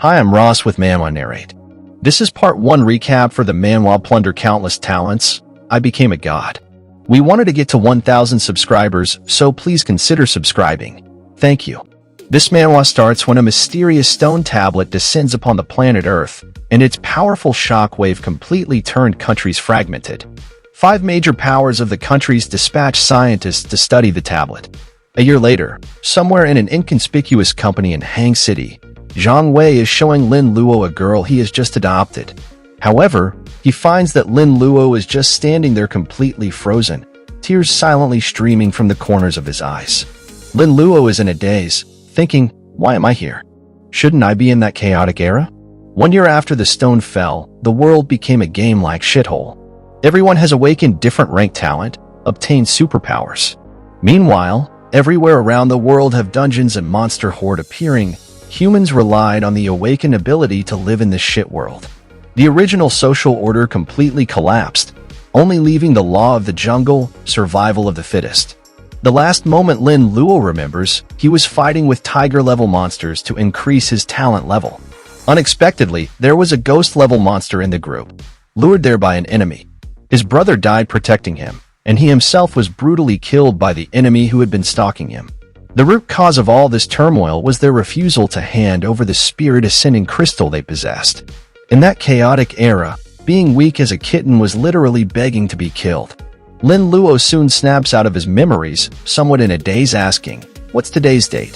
Hi, I'm Ross with Manhwa Narrate. This is part 1 recap for the Manhwa Plunder Countless Talents. I became a god. We wanted to get to 1,000 subscribers, so please consider subscribing. Thank you. This manhwa starts when a mysterious stone tablet descends upon the planet Earth, and its powerful shockwave completely turned countries fragmented. 5 major powers of the countries dispatch scientists to study the tablet. A year later, somewhere in an inconspicuous company in Hang City, Zhang Wei is showing Lin Luo a girl he has just adopted. However, he finds that Lin Luo is just standing there completely frozen, tears silently streaming from the corners of his eyes. Lin Luo is in a daze, thinking, why am I here? Shouldn't I be in that chaotic era? 1 year after the stone fell, the world became a game-like shithole. Everyone has awakened different rank talent, obtained superpowers. Meanwhile, everywhere around the world have dungeons and monster horde appearing. Humans relied on the awakened ability to live in this shit world. The original social order completely collapsed, only leaving the law of the jungle, survival of the fittest. The last moment Lin Luo remembers, he was fighting with tiger-level monsters to increase his talent level. Unexpectedly, there was a ghost-level monster in the group, lured there by an enemy. His brother died protecting him, and he himself was brutally killed by the enemy who had been stalking him. The root cause of all this turmoil was their refusal to hand over the spirit-ascending crystal they possessed. In that chaotic era, being weak as a kitten was literally begging to be killed. Lin Luo soon snaps out of his memories, somewhat in a daze, asking, "What's today's date?"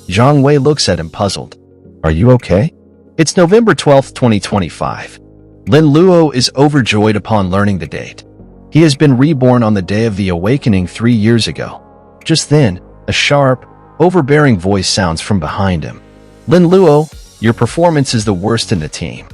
Zhang Wei looks at him puzzled. "Are you okay?" It's November 12, 2025. Lin Luo is overjoyed upon learning the date. He has been reborn on the day of the awakening 3 years ago. Just then, a sharp, overbearing voice sounds from behind him. "Lin Luo, your performance is the worst in the team.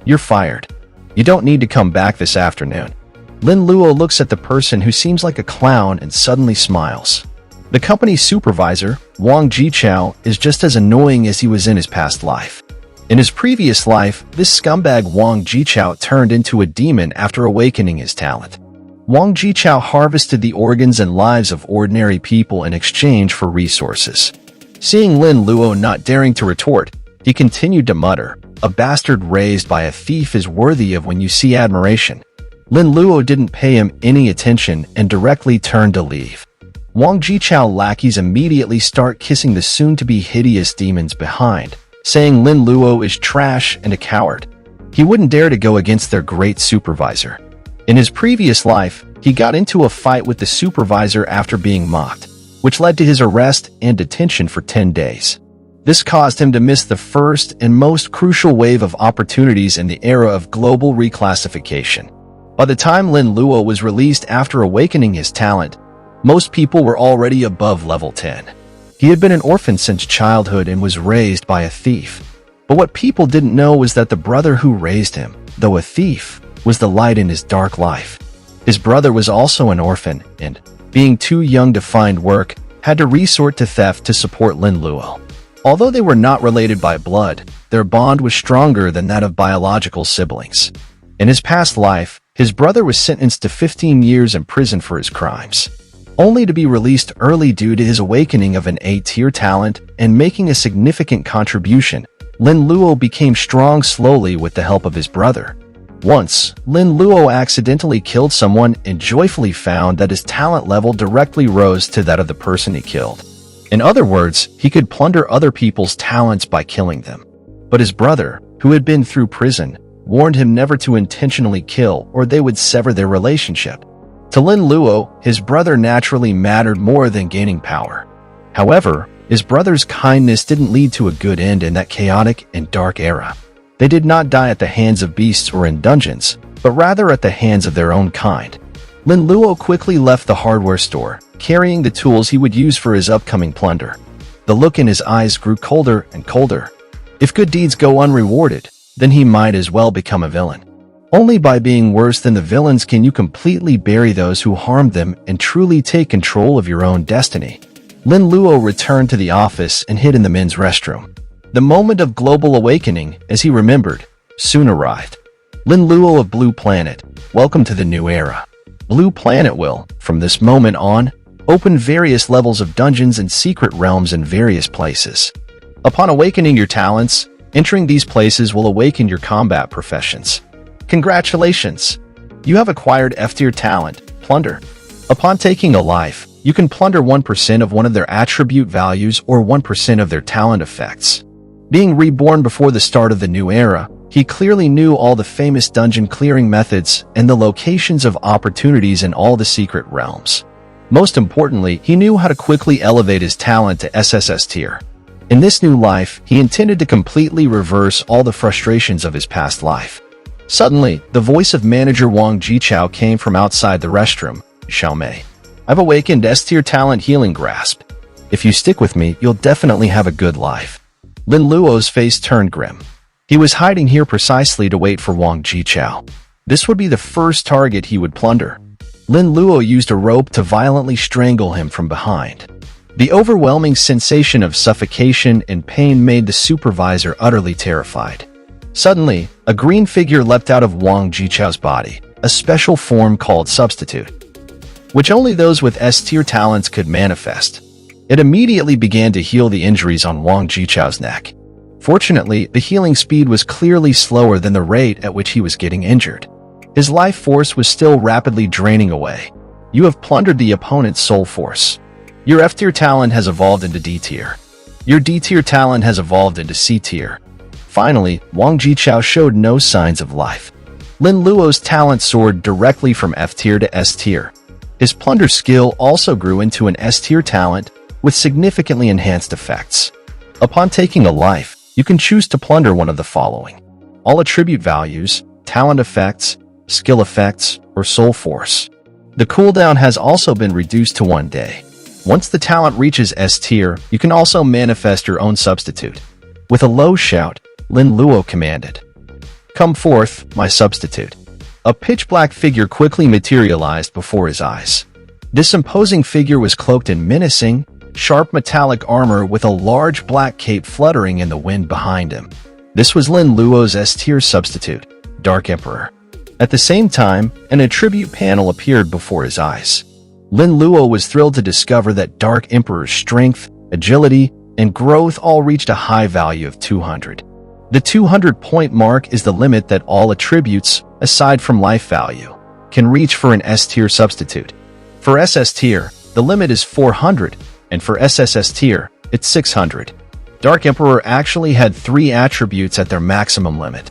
You're fired. You don't need to come back this afternoon." Lin Luo looks at the person who seems like a clown and suddenly smiles. The company's supervisor, Wang Jichao, is just as annoying as he was in his past life. In his previous life, this scumbag Wang Jichao turned into a demon after awakening his talent. Wang Jichao harvested the organs and lives of ordinary people in exchange for resources. Seeing Lin Luo not daring to retort, he continued to mutter, "A bastard raised by a thief is worthy of when you see admiration." Lin Luo didn't pay him any attention and directly turned to leave. Wang Jichao lackeys immediately start kissing the soon-to-be hideous demons behind, saying Lin Luo is trash and a coward. He wouldn't dare to go against their great supervisor. In his previous life, he got into a fight with the supervisor after being mocked, which led to his arrest and detention for 10 days. This caused him to miss the first and most crucial wave of opportunities in the era of global reclassification. By the time Lin Luo was released after awakening his talent, most people were already above level 10. He had been an orphan since childhood and was raised by a thief. But what people didn't know was that the brother who raised him, though a thief, was the light in his dark life. His brother was also an orphan and, being too young to find work, had to resort to theft to support Lin Luo. Although they were not related by blood, their bond was stronger than that of biological siblings. In his past life, his brother was sentenced to 15 years in prison for his crimes, only to be released early due to his awakening of an A-tier talent and making a significant contribution. Lin Luo became strong slowly with the help of his brother. Once, Lin Luo accidentally killed someone and joyfully found that his talent level directly rose to that of the person he killed. In other words, he could plunder other people's talents by killing them. But his brother, who had been through prison, warned him never to intentionally kill or they would sever their relationship. To Lin Luo, his brother naturally mattered more than gaining power. However, his brother's kindness didn't lead to a good end in that chaotic and dark era. They did not die at the hands of beasts or in dungeons, but rather at the hands of their own kind. Lin Luo quickly left the hardware store, carrying the tools he would use for his upcoming plunder. The look in his eyes grew colder and colder. If good deeds go unrewarded, then he might as well become a villain. Only by being worse than the villains can you completely bury those who harmed them and truly take control of your own destiny. Lin Luo returned to the office and hid in the men's restroom. The moment of global awakening, as he remembered, soon arrived. Lin Luo of Blue Planet, welcome to the new era. Blue Planet will, from this moment on, open various levels of dungeons and secret realms in various places. Upon awakening your talents, Entering these places will awaken your combat professions. Congratulations! You have acquired F-tier talent, Plunder. Upon taking a life, you can plunder 1% of one of their attribute values or 1% of their talent effects. Being reborn before the start of the new era, he clearly knew all the famous dungeon clearing methods and the locations of opportunities in all the secret realms. Most importantly, he knew how to quickly elevate his talent to SSS tier. In this new life, he intended to completely reverse all the frustrations of his past life. Suddenly, the voice of manager Wang Jichao came from outside the restroom. Xiaomei, I've awakened S-tier talent Healing Grasp. If you stick with me, you'll definitely have a good life. Lin Luo's face turned grim. He was hiding here precisely to wait for Wang Jichao. This would be the first target he would plunder. Lin Luo used a rope to violently strangle him from behind. The overwhelming sensation of suffocation and pain made the supervisor utterly terrified. Suddenly, a green figure leapt out of Wang Jichao's body, a special form called Substitute, which only those with S-tier talents could manifest. It immediately began to heal the injuries on Wang Jichao's neck. Fortunately, the healing speed was clearly slower than the rate at which he was getting injured. His life force was still rapidly draining away. You have plundered the opponent's soul force. Your F-tier talent has evolved into D-tier. Your D-tier talent has evolved into C-tier. Finally, Wang Jichao showed no signs of life. Lin Luo's talent soared directly from F-tier to S-tier. His plunder skill also grew into an S-tier talent with significantly enhanced effects. Upon taking a life, you can choose to plunder one of the following: all attribute values, talent effects, skill effects, or soul force. The cooldown has also been reduced to 1 day. Once the talent reaches S-tier, you can also manifest your own substitute. With a low shout, Lin Luo commanded, "Come forth, my substitute." A pitch-black figure quickly materialized before his eyes. This imposing figure was cloaked in menacing, sharp metallic armor with a large black cape fluttering in the wind behind him. This was Lin Luo's S-tier substitute, Dark Emperor. At the same time, an attribute panel appeared before his eyes. Lin Luo was thrilled to discover that Dark Emperor's strength, agility, and growth all reached a high value of 200. The 200-point mark is the limit that all attributes, aside from life value, can reach for an S-tier substitute. For SS tier, the limit is 400, and for SSS tier, it's 600. Dark Emperor actually had 3 attributes at their maximum limit.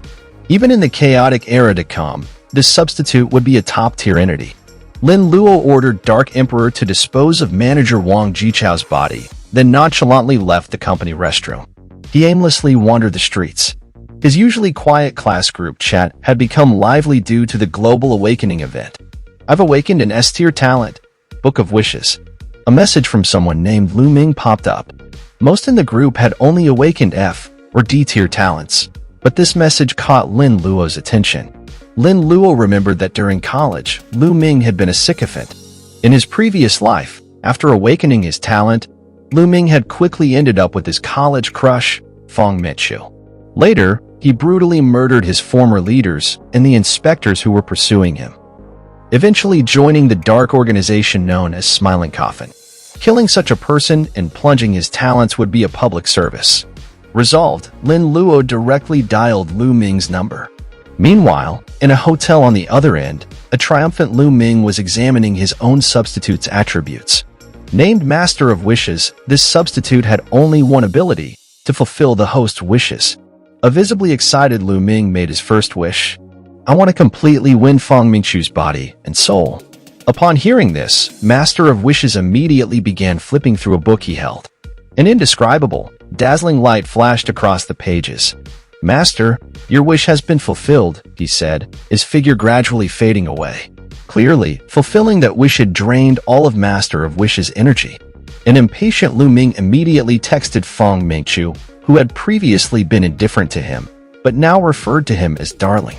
Even in the chaotic era to come, this substitute would be a top-tier entity. Lin Luo ordered Dark Emperor to dispose of manager Wang Jichao's body, then nonchalantly left the company restroom. He aimlessly wandered the streets. His usually quiet class group chat had become lively due to the Global Awakening event. "I've awakened an S-tier talent. Book of Wishes." A message from someone named Lu Ming popped up. Most in the group had only awakened F or D-tier talents, but this message caught Lin Luo's attention. Lin Luo remembered that during college, Lu Ming had been a sycophant. In his previous life, after awakening his talent, Lu Ming had quickly ended up with his college crush, Fong Michu. Later, he brutally murdered his former leaders and the inspectors who were pursuing him, eventually joining the dark organization known as Smiling Coffin. Killing such a person and plunging his talents would be a public service. Resolved, Lin Luo directly dialed Lu Ming's number. Meanwhile, in a hotel on the other end, a triumphant Lu Ming was examining his own substitute's attributes. Named Master of Wishes, this substitute had only one ability: to fulfill the host's wishes. A visibly excited Lu Ming made his first wish: "I want to completely win Fong Mingchu's body and soul." Upon hearing this, Master of Wishes immediately began flipping through a book he held. An indescribable, dazzling light flashed across the pages. "Master, your wish has been fulfilled," he said, his figure gradually fading away. Clearly, fulfilling that wish had drained all of Master of Wish's energy. An impatient Lu Ming immediately texted Fong Mingchu, who had previously been indifferent to him, but now referred to him as darling.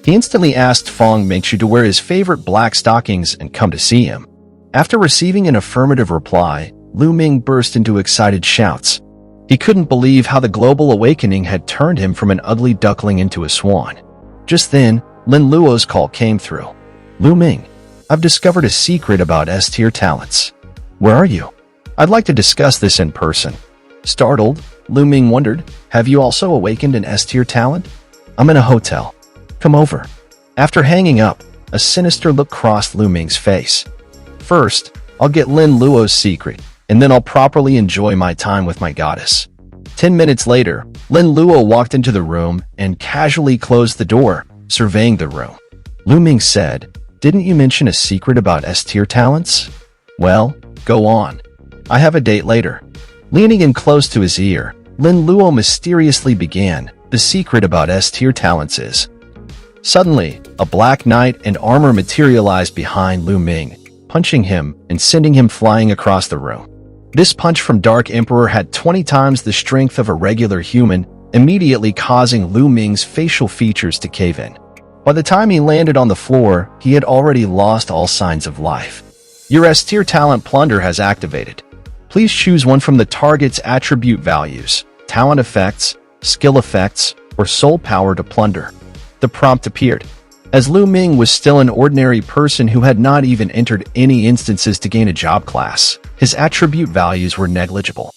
He instantly asked Fong Mingchu to wear his favorite black stockings and come to see him. After receiving an affirmative reply, Lu Ming burst into excited shouts. He couldn't believe how the Global Awakening had turned him from an ugly duckling into a swan. Just then, Lin Luo's call came through. "Lu Ming, I've discovered a secret about S-tier talents. Where are you? I'd like to discuss this in person." Startled, Lu Ming wondered. Have you also awakened an S-tier talent? I'm in a hotel. Come over. After hanging up, a sinister look crossed Lu Ming's face. First, I'll get Lin Luo's secret, and then I'll properly enjoy my time with my goddess. 10 minutes later, Lin Luo walked into the room and casually closed the door, surveying the room. Lu Ming said, "Didn't you mention a secret about S-tier talents?" "Well, go on. I have a date later." Leaning in close to his ear, Lin Luo mysteriously began, "The secret about S-tier talents is..." Suddenly, a black knight in armor materialized behind Lu Ming, punching him and sending him flying across the room. This punch from Dark Emperor had 20 times the strength of a regular human, immediately causing Lu Ming's facial features to cave in. By the time he landed on the floor, he had already lost all signs of life. Your S-tier talent Plunder has activated. Please choose one from the target's attribute values, talent effects, skill effects, or soul power to plunder. The prompt appeared. As Lu Ming was still an ordinary person who had not even entered any instances to gain a job class, his attribute values were negligible.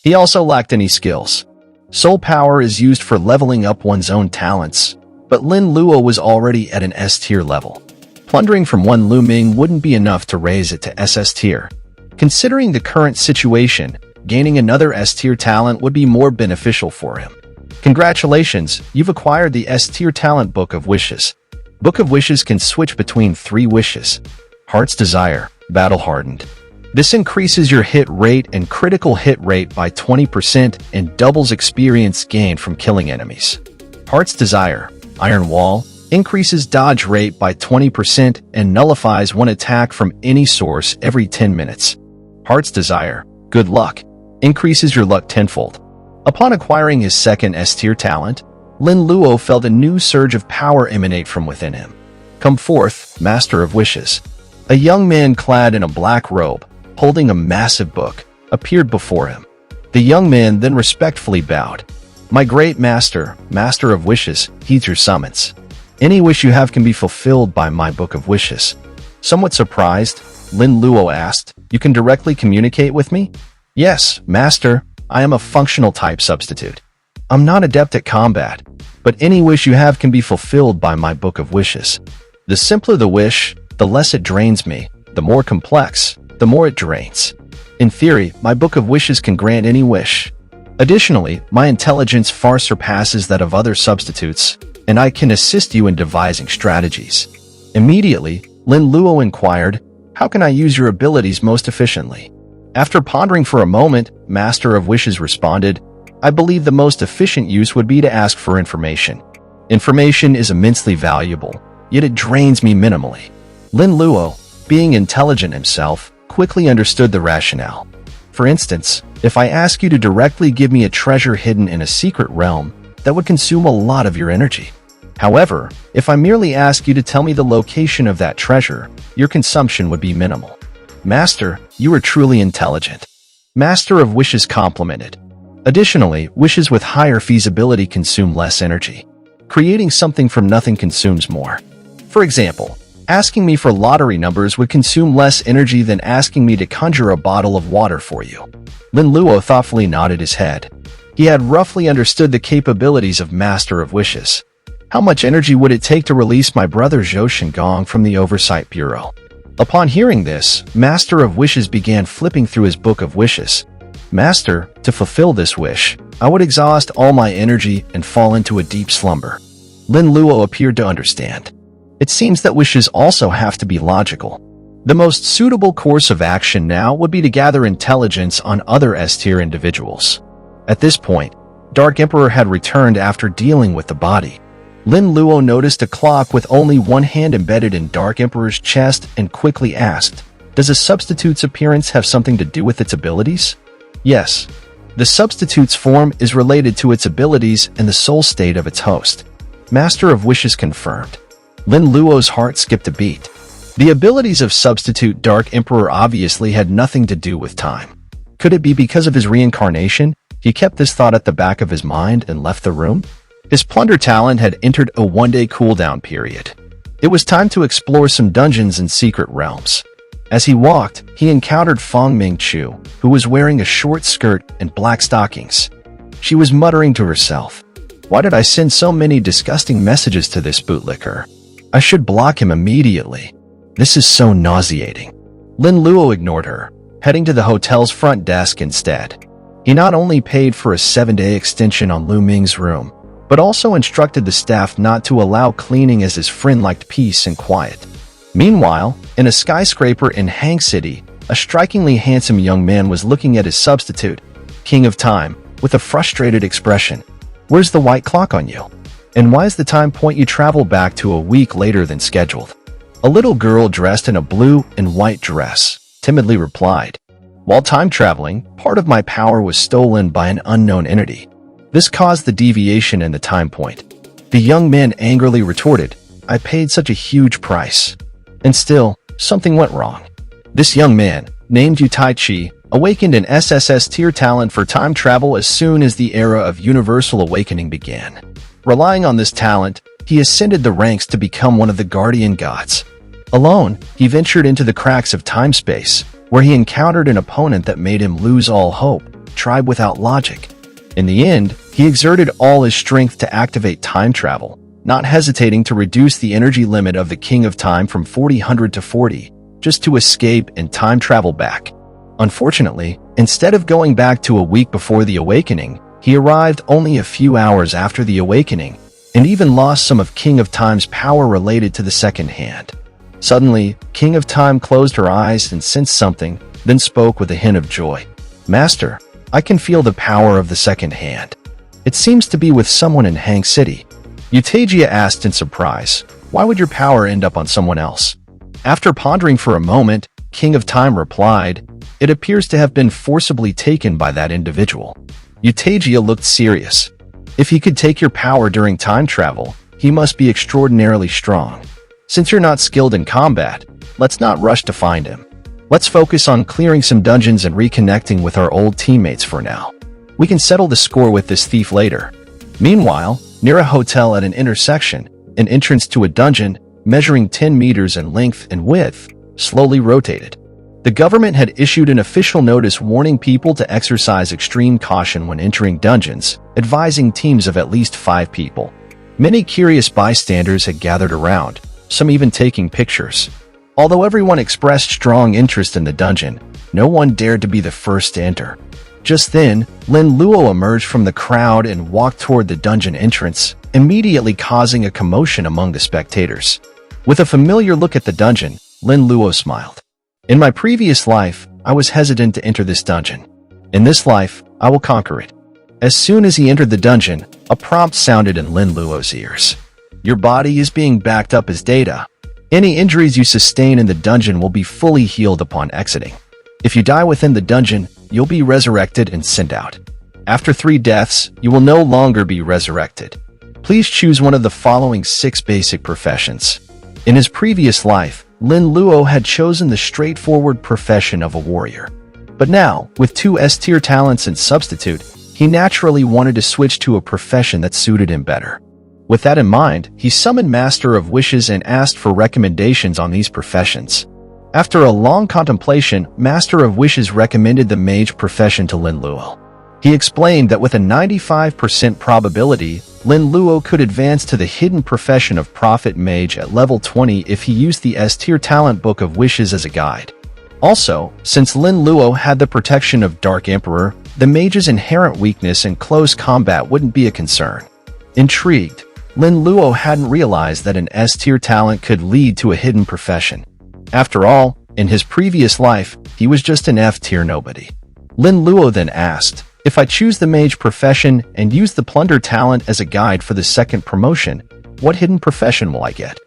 He also lacked any skills. Soul power is used for leveling up one's own talents, but Lin Luo was already at an S-tier level. Plundering from one Lu Ming wouldn't be enough to raise it to SS tier. Considering the current situation, gaining another S-tier talent would be more beneficial for him. Congratulations, you've acquired the S-tier talent Book of Wishes. Book of Wishes can switch between 3 wishes. Heart's Desire, Battle Hardened. This increases your hit rate and critical hit rate by 20% and doubles experience gained from killing enemies. Heart's Desire, Iron Wall, increases dodge rate by 20% and nullifies one attack from any source every 10 minutes. Heart's Desire, Good Luck, increases your luck tenfold. Upon acquiring his second S-tier talent, Lin Luo felt a new surge of power emanate from within him. Come forth, Master of Wishes. A young man clad in a black robe, holding a massive book, appeared before him. The young man then respectfully bowed. My great master, Master of Wishes, heeds your summons. Any wish you have can be fulfilled by my Book of Wishes. Somewhat surprised, Lin Luo asked, You can directly communicate with me? Yes, Master, I am a functional type substitute. I'm not adept at combat, but any wish you have can be fulfilled by my Book of Wishes. The simpler the wish, the less it drains me. The more complex, the more it drains. In theory, my Book of Wishes can grant any wish. Additionally, my intelligence far surpasses that of other substitutes, and I can assist you in devising strategies. Immediately, Lin Luo inquired, How can I use your abilities most efficiently? After pondering for a moment, Master of Wishes responded, I believe the most efficient use would be to ask for information. Information is immensely valuable, yet it drains me minimally. Lin Luo, being intelligent himself, quickly understood the rationale. For instance, if I ask you to directly give me a treasure hidden in a secret realm, that would consume a lot of your energy. However, if I merely ask you to tell me the location of that treasure, your consumption would be minimal. Master, you are truly intelligent. Master of Wishes complimented. Additionally, wishes with higher feasibility consume less energy. Creating something from nothing consumes more. For example, asking me for lottery numbers would consume less energy than asking me to conjure a bottle of water for you. Lin Luo thoughtfully nodded his head. He had roughly understood the capabilities of Master of Wishes. How much energy would it take to release my brother Zhou Shengong from the Oversight Bureau? Upon hearing this, Master of Wishes began flipping through his Book of Wishes. Master, to fulfill this wish, I would exhaust all my energy and fall into a deep slumber. Lin Luo appeared to understand. It seems that wishes also have to be logical. The most suitable course of action now would be to gather intelligence on other S-tier individuals. At this point, Dark Emperor had returned after dealing with the body. Lin Luo noticed a clock with only one hand embedded in Dark Emperor's chest and quickly asked, Does a substitute's appearance have something to do with its abilities? Yes. The substitute's form is related to its abilities and the soul state of its host. Master of Wishes confirmed. Lin Luo's heart skipped a beat. The abilities of substitute Dark Emperor obviously had nothing to do with time. Could it be because of his reincarnation? He kept this thought at the back of his mind and left the room. His plunder talent had entered a one-day cooldown period. It was time to explore some dungeons and secret realms. As he walked, he encountered Fong Ming Chu, who was wearing a short skirt and black stockings. She was muttering to herself. Why did I send so many disgusting messages to this bootlicker? I should block him immediately. This is so nauseating. Lin Luo ignored her, heading to the hotel's front desk instead. He not only paid for a 7-day extension on Lu Ming's room, but also instructed the staff not to allow cleaning as his friend liked peace and quiet. Meanwhile, in a skyscraper in Hang City, a strikingly handsome young man was looking at his substitute, King of Time, with a frustrated expression. Where's the white clock on you? And why is the time point you travel back to a week later than scheduled? A little girl dressed in a blue and white dress timidly replied. While time traveling, part of my power was stolen by an unknown entity. This caused the deviation in the time point. The young man angrily retorted, I paid such a huge price. And still, something went wrong. This young man, named Utaichi, awakened an SSS tier talent for time travel as soon as the era of Universal Awakening began. Relying on this talent, he ascended the ranks to become one of the guardian gods. Alone, he ventured into the cracks of time-space, where he encountered an opponent that made him lose all hope, tribe without logic. In the end, he exerted all his strength to activate time travel, not hesitating to reduce the energy limit of the King of Time from 4000 to 40, just to escape and time travel back. Unfortunately, instead of going back to a week before the awakening, he arrived only a few hours after the awakening, and even lost some of King of Time's power related to the second hand. Suddenly, King of Time closed her eyes and sensed something, then spoke with a hint of joy. Master, I can feel the power of the second hand. It seems to be with someone in Hang City. Eutegia asked in surprise, why would your power end up on someone else? After pondering for a moment, King of Time replied, it appears to have been forcibly taken by that individual. Eutegia looked serious. If he could take your power during time travel, he must be extraordinarily strong. Since you're not skilled in combat, let's not rush to find him. Let's focus on clearing some dungeons and reconnecting with our old teammates for now. We can settle the score with this thief later. Meanwhile, near a hotel at an intersection, an entrance to a dungeon, measuring 10 meters in length and width, slowly rotated. The government had issued an official notice warning people to exercise extreme caution when entering dungeons, advising teams of at least 5 people. Many curious bystanders had gathered around, some even taking pictures. Although everyone expressed strong interest in the dungeon, no one dared to be the first to enter. Just then, Lin Luo emerged from the crowd and walked toward the dungeon entrance, immediately causing a commotion among the spectators. With a familiar look at the dungeon, Lin Luo smiled. In my previous life, I was hesitant to enter this dungeon. In this life, I will conquer it. As soon as he entered the dungeon, a prompt sounded in Lin Luo's ears. Your body is being backed up as data. Any injuries you sustain in the dungeon will be fully healed upon exiting. If you die within the dungeon, you'll be resurrected and sent out. After 3 deaths, you will no longer be resurrected. Please choose one of the following 6 basic professions. In his previous life, Lin Luo had chosen the straightforward profession of a warrior. But now, with 2 S-tier talents and substitute, he naturally wanted to switch to a profession that suited him better. With that in mind, he summoned Master of Wishes and asked for recommendations on these professions. After a long contemplation, Master of Wishes recommended the mage profession to Lin Luo. He explained that with a 95% probability, Lin Luo could advance to the hidden profession of Prophet Mage at level 20 if he used the S-tier talent Book of Wishes as a guide. Also, since Lin Luo had the protection of Dark Emperor, the mage's inherent weakness in close combat wouldn't be a concern. Intrigued, Lin Luo hadn't realized that an S-tier talent could lead to a hidden profession. After all, in his previous life, he was just an F-tier nobody. Lin Luo then asked, if I choose the mage profession and use the plunder talent as a guide for the second promotion, what hidden profession will I get?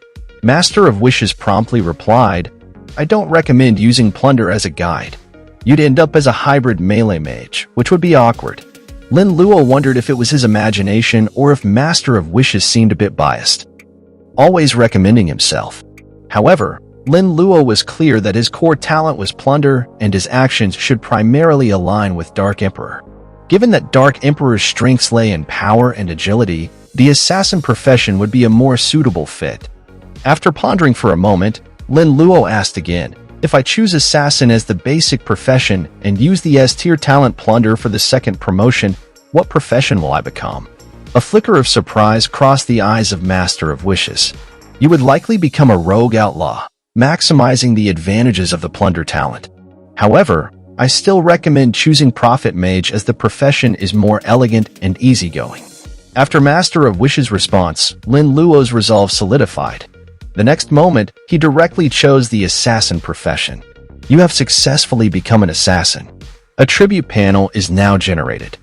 Master of Wishes promptly replied, I don't recommend using plunder as a guide. You'd end up as a hybrid melee mage, which would be awkward. Lin Luo wondered if it was his imagination or if Master of Wishes seemed a bit biased, always recommending himself. However, Lin Luo was clear that his core talent was plunder and his actions should primarily align with Dark Emperor. Given that Dark Emperor's strengths lay in power and agility, the assassin profession would be a more suitable fit. After pondering for a moment, Lin Luo asked again, if I choose assassin as the basic profession and use the S-tier talent plunder for the second promotion, What profession will I become? A flicker of surprise crossed the eyes of Master of Wishes. You would likely become a rogue outlaw, maximizing the advantages of the plunder talent. However, I still recommend choosing Prophet Mage as the profession is more elegant and easygoing. After Master of Wishes' response, Lin Luo's resolve solidified. The next moment, he directly chose the assassin profession. You have successfully become an assassin. A tribute panel is now generated.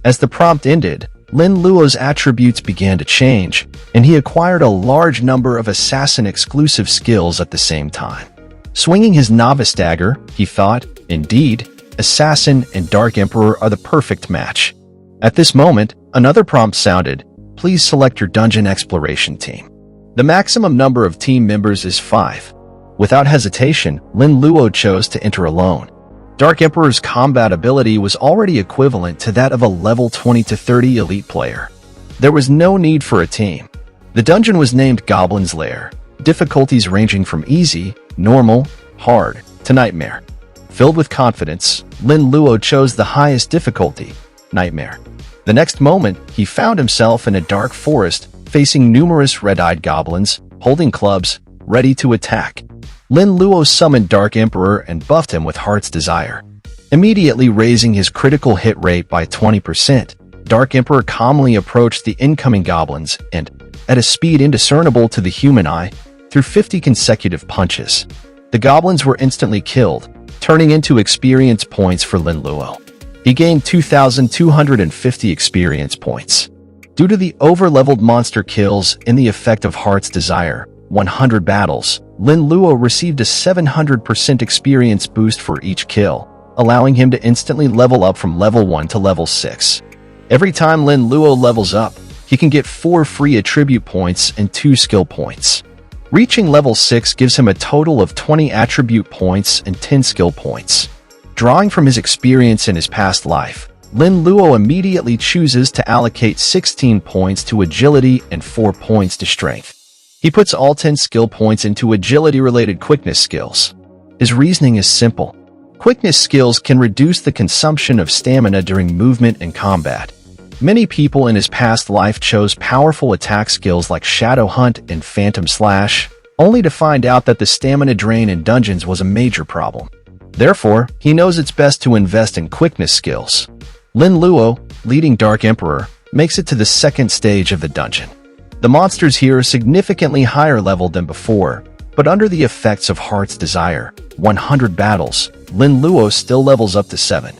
As the prompt ended, Lin Luo's attributes began to change, and he acquired a large number of assassin-exclusive skills at the same time. Swinging his novice dagger, he thought, indeed, Assassin and Dark Emperor are the perfect match. At this moment, another prompt sounded, please select your dungeon exploration team. The maximum number of team members is 5. Without hesitation, Lin Luo chose to enter alone. Dark Emperor's combat ability was already equivalent to that of a level 20 to 30 elite player. There was no need for a team. The dungeon was named Goblin's Lair, difficulties ranging from easy, normal, hard, to nightmare. Filled with confidence, Lin Luo chose the highest difficulty, nightmare. The next moment, he found himself in a dark forest, facing numerous red-eyed goblins, holding clubs, ready to attack. Lin Luo summoned Dark Emperor and buffed him with Heart's Desire. Immediately raising his critical hit rate by 20%, Dark Emperor calmly approached the incoming goblins and, at a speed indiscernible to the human eye, threw 50 consecutive punches. The goblins were instantly killed, turning into experience points for Lin Luo. He gained 2,250 experience points. Due to the over-leveled monster kills and the effect of Heart's Desire, 100 battles, Lin Luo received a 700% experience boost for each kill, allowing him to instantly level up from level 1 to level 6. Every time Lin Luo levels up, he can get 4 free attribute points and 2 skill points. Reaching level 6 gives him a total of 20 attribute points and 10 skill points. Drawing from his experience in his past life, Lin Luo immediately chooses to allocate 16 points to agility and 4 points to strength. He puts all 10 skill points into agility-related quickness skills. His reasoning is simple. Quickness skills can reduce the consumption of stamina during movement and combat. Many people in his past life chose powerful attack skills like Shadow Hunt and Phantom Slash, only to find out that the stamina drain in dungeons was a major problem. Therefore, he knows it's best to invest in quickness skills. Lin Luo, leading Dark Emperor, makes it to the second stage of the dungeon. The monsters here are significantly higher level than before, but under the effects of Heart's Desire, 100 battles, Lin Luo still levels up to 7.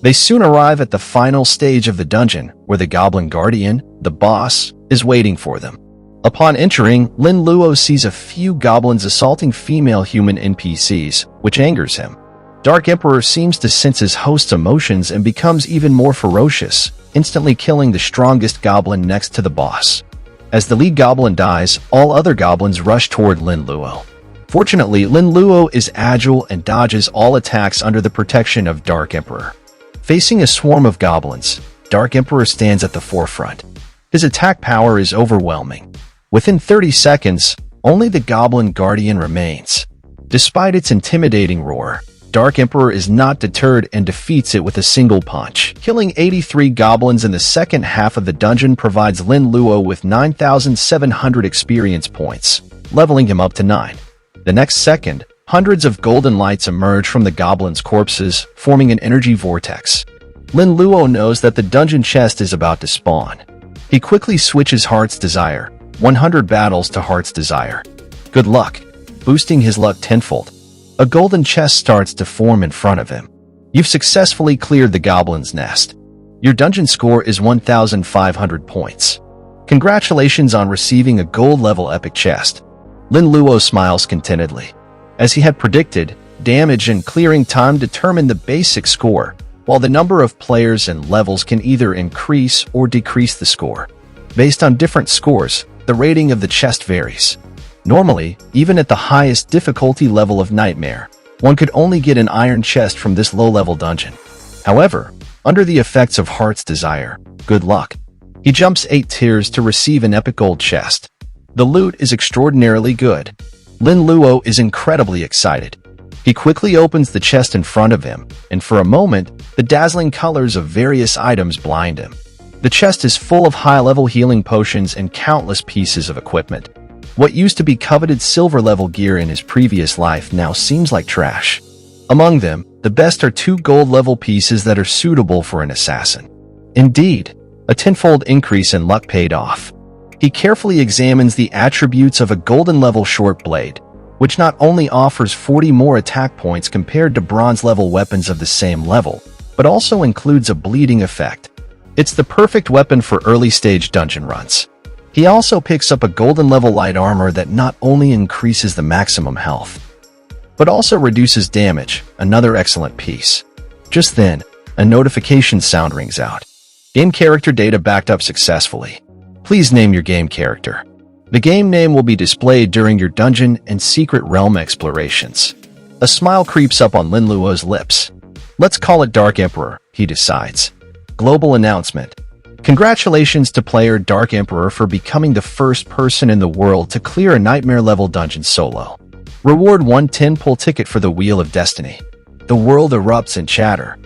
They soon arrive at the final stage of the dungeon, where the Goblin Guardian, the boss, is waiting for them. Upon entering, Lin Luo sees a few goblins assaulting female human NPCs, which angers him. Dark Emperor seems to sense his host's emotions and becomes even more ferocious, instantly killing the strongest goblin next to the boss. As the lead goblin dies, all other goblins rush toward Lin Luo. Fortunately, Lin Luo is agile and dodges all attacks under the protection of Dark Emperor. Facing a swarm of goblins, Dark Emperor stands at the forefront. His attack power is overwhelming. Within 30 seconds, only the Goblin Guardian remains. Despite its intimidating roar, Dark Emperor is not deterred and defeats it with a single punch. Killing 83 goblins in the second half of the dungeon provides Lin Luo with 9,700 experience points, leveling him up to 9. The next second, hundreds of golden lights emerge from the goblins' corpses, forming an energy vortex. Lin Luo knows that the dungeon chest is about to spawn. He quickly switches Heart's Desire, 100 battles to Heart's Desire. Good luck, boosting his luck tenfold. A golden chest starts to form in front of him. You've successfully cleared the goblin's nest. Your dungeon score is 1,500 points. Congratulations on receiving a gold-level epic chest. Lin Luo smiles contentedly. As he had predicted, damage and clearing time determine the basic score, while the number of players and levels can either increase or decrease the score. Based on different scores, the rating of the chest varies. Normally, even at the highest difficulty level of Nightmare, one could only get an iron chest from this low-level dungeon. However, under the effects of Heart's Desire, good luck. He jumps 8 tiers to receive an epic gold chest. The loot is extraordinarily good. Lin Luo is incredibly excited. He quickly opens the chest in front of him, and for a moment, the dazzling colors of various items blind him. The chest is full of high-level healing potions and countless pieces of equipment. What used to be coveted silver-level gear in his previous life now seems like trash. Among them, the best are 2 gold-level pieces that are suitable for an assassin. Indeed, a tenfold increase in luck paid off. He carefully examines the attributes of a golden-level short blade, which not only offers 40 more attack points compared to bronze-level weapons of the same level, but also includes a bleeding effect. It's the perfect weapon for early-stage dungeon runs. He also picks up a golden-level light armor that not only increases the maximum health, but also reduces damage, another excellent piece. Just then, a notification sound rings out. Game character data backed up successfully. Please name your game character. The game name will be displayed during your dungeon and secret realm explorations. A smile creeps up on Lin Luo's lips. Let's call it Dark Emperor, he decides. Global announcement. Congratulations to player Dark Emperor for becoming the first person in the world to clear a nightmare-level dungeon solo. Reward 1 10-pull ticket for the Wheel of Destiny. The world erupts in chatter.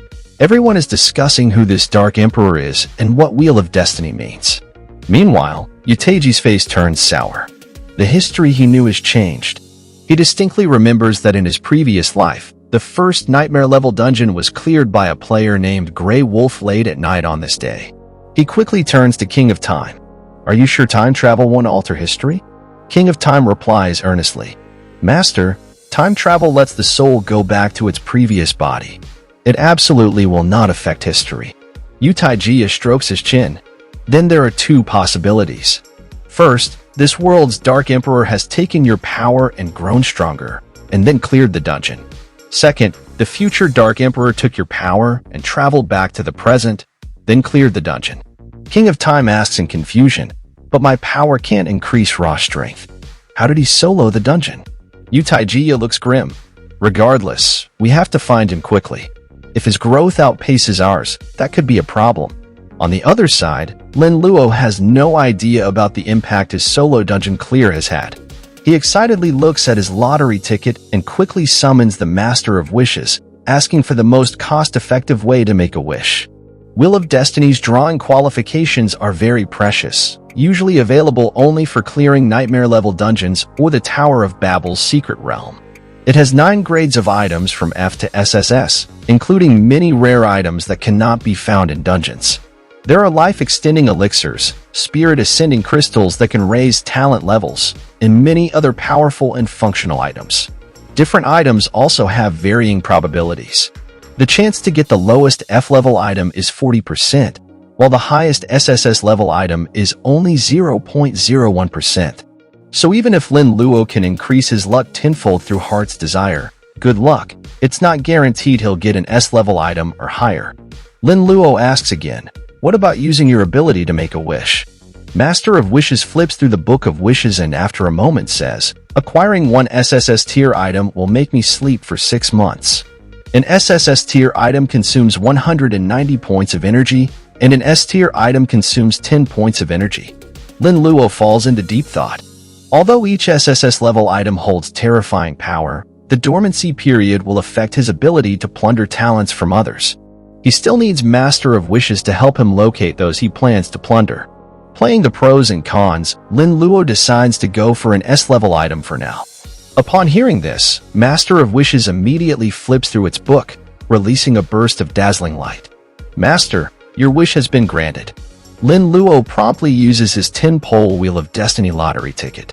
Everyone is discussing who this Dark Emperor is and what Wheel of Destiny means. Meanwhile, Utaji's face turns sour. The history he knew has changed. He distinctly remembers that in his previous life, the first nightmare-level dungeon was cleared by a player named Grey Wolf late at night on this day. He quickly turns to King of Time. Are you sure time travel won't alter history? King of Time replies earnestly. Master, time travel lets the soul go back to its previous body. It absolutely will not affect history. Utaji strokes his chin. Then there are 2 possibilities. First, this world's Dark Emperor has taken your power and grown stronger, and then cleared the dungeon. Second, the future Dark Emperor took your power and traveled back to the present, then cleared the dungeon. King of Time asks in confusion, but my power can't increase raw strength. How did he solo the dungeon? Utaji looks grim. Regardless, we have to find him quickly. If his growth outpaces ours, that could be a problem. On the other side, Lin Luo has no idea about the impact his solo dungeon clear has had. He excitedly looks at his lottery ticket and quickly summons the Master of Wishes, asking for the most cost-effective way to make a wish. Wheel of Destiny's drawing qualifications are very precious, usually available only for clearing nightmare-level dungeons or the Tower of Babel's secret realm. It has 9 grades of items from F to SSS, including many rare items that cannot be found in dungeons. There are life-extending elixirs, spirit-ascending crystals that can raise talent levels, and many other powerful and functional items. Different items also have varying probabilities. The chance to get the lowest F-level item is 40%, while the highest SSS level item is only 0.01%. So even if Lin Luo can increase his luck tenfold through Heart's Desire, good luck, it's not guaranteed he'll get an S-level item or higher. Lin Luo asks again, what about using your ability to make a wish? Master of Wishes flips through the Book of Wishes and after a moment says, acquiring 1 SSS tier item will make me sleep for 6 months. An SSS tier item consumes 190 points of energy, and an S tier item consumes 10 points of energy. Lin Luo falls into deep thought. Although each SSS level item holds terrifying power, the dormancy period will affect his ability to plunder talents from others. He still needs Master of Wishes to help him locate those he plans to plunder. Playing the pros and cons, Lin Luo decides to go for an S-level item for now. Upon hearing this, Master of Wishes immediately flips through its book, releasing a burst of dazzling light. Master, your wish has been granted. Lin Luo promptly uses his 10-pole Wheel of Destiny lottery ticket.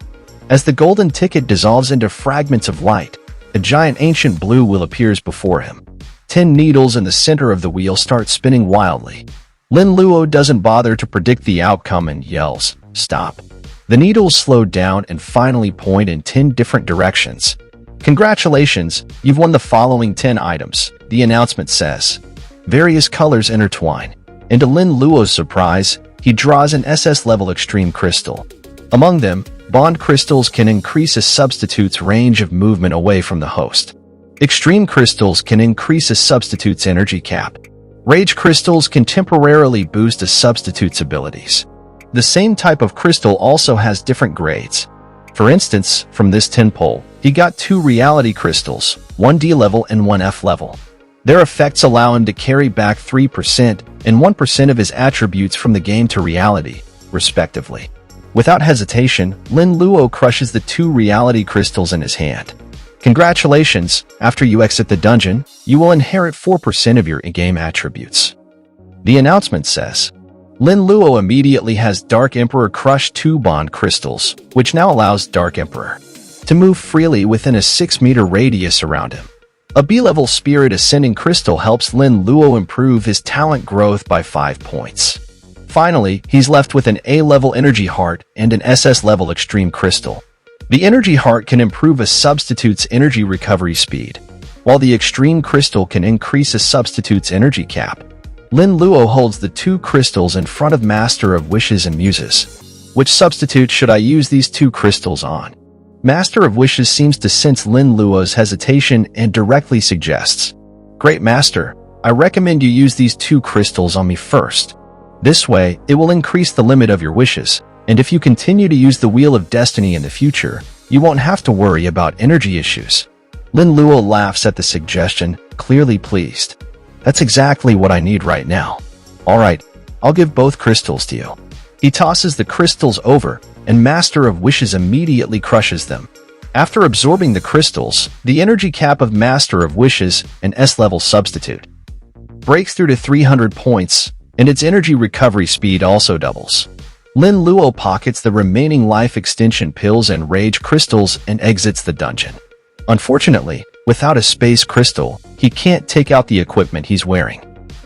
As the golden ticket dissolves into fragments of light, a giant ancient blue wheel appears before him. 10 needles in the center of the wheel start spinning wildly. Lin Luo doesn't bother to predict the outcome and yells, "Stop." The needles slow down and finally point in 10 different directions. Congratulations, you've won the following 10 items, the announcement says. Various colors intertwine, and to Lin Luo's surprise, he draws an SS-level extreme crystal. Among them, bond crystals can increase a substitute's range of movement away from the host. Extreme crystals can increase a substitute's energy cap. Rage crystals can temporarily boost a substitute's abilities. The same type of crystal also has different grades. For instance, from this 10-pole, he got 2 reality crystals, 1 D level and 1 F level. Their effects allow him to carry back 3% and 1% of his attributes from the game to reality, respectively. Without hesitation, Lin Luo crushes the 2 reality crystals in his hand. Congratulations, after you exit the dungeon, you will inherit 4% of your in-game attributes. The announcement says, Lin Luo immediately has Dark Emperor crush 2 bond crystals, which now allows Dark Emperor to move freely within a 6-meter radius around him. A B-level Spirit Ascending Crystal helps Lin Luo improve his talent growth by 5 points. Finally, he's left with an A-level Energy Heart and an SS-level Extreme Crystal. The Energy Heart can improve a substitute's energy recovery speed, while the Extreme Crystal can increase a substitute's energy cap. Lin Luo holds the 2 crystals in front of Master of Wishes and Muses. Which substitute should I use these 2 crystals on? Master of Wishes seems to sense Lin Luo's hesitation and directly suggests, Great Master, I recommend you use these 2 crystals on me first. This way, it will increase the limit of your wishes, and if you continue to use the Wheel of Destiny in the future, you won't have to worry about energy issues. Lin Luo laughs at the suggestion, clearly pleased. That's exactly what I need right now. Alright, I'll give both crystals to you. He tosses the crystals over, and Master of Wishes immediately crushes them. After absorbing the crystals, the energy cap of Master of Wishes, an S-level substitute, breaks through to 300 points, and its energy recovery speed also doubles. Lin Luo pockets the remaining life extension pills and rage crystals and exits the dungeon. Unfortunately, without a space crystal, he can't take out the equipment he's wearing.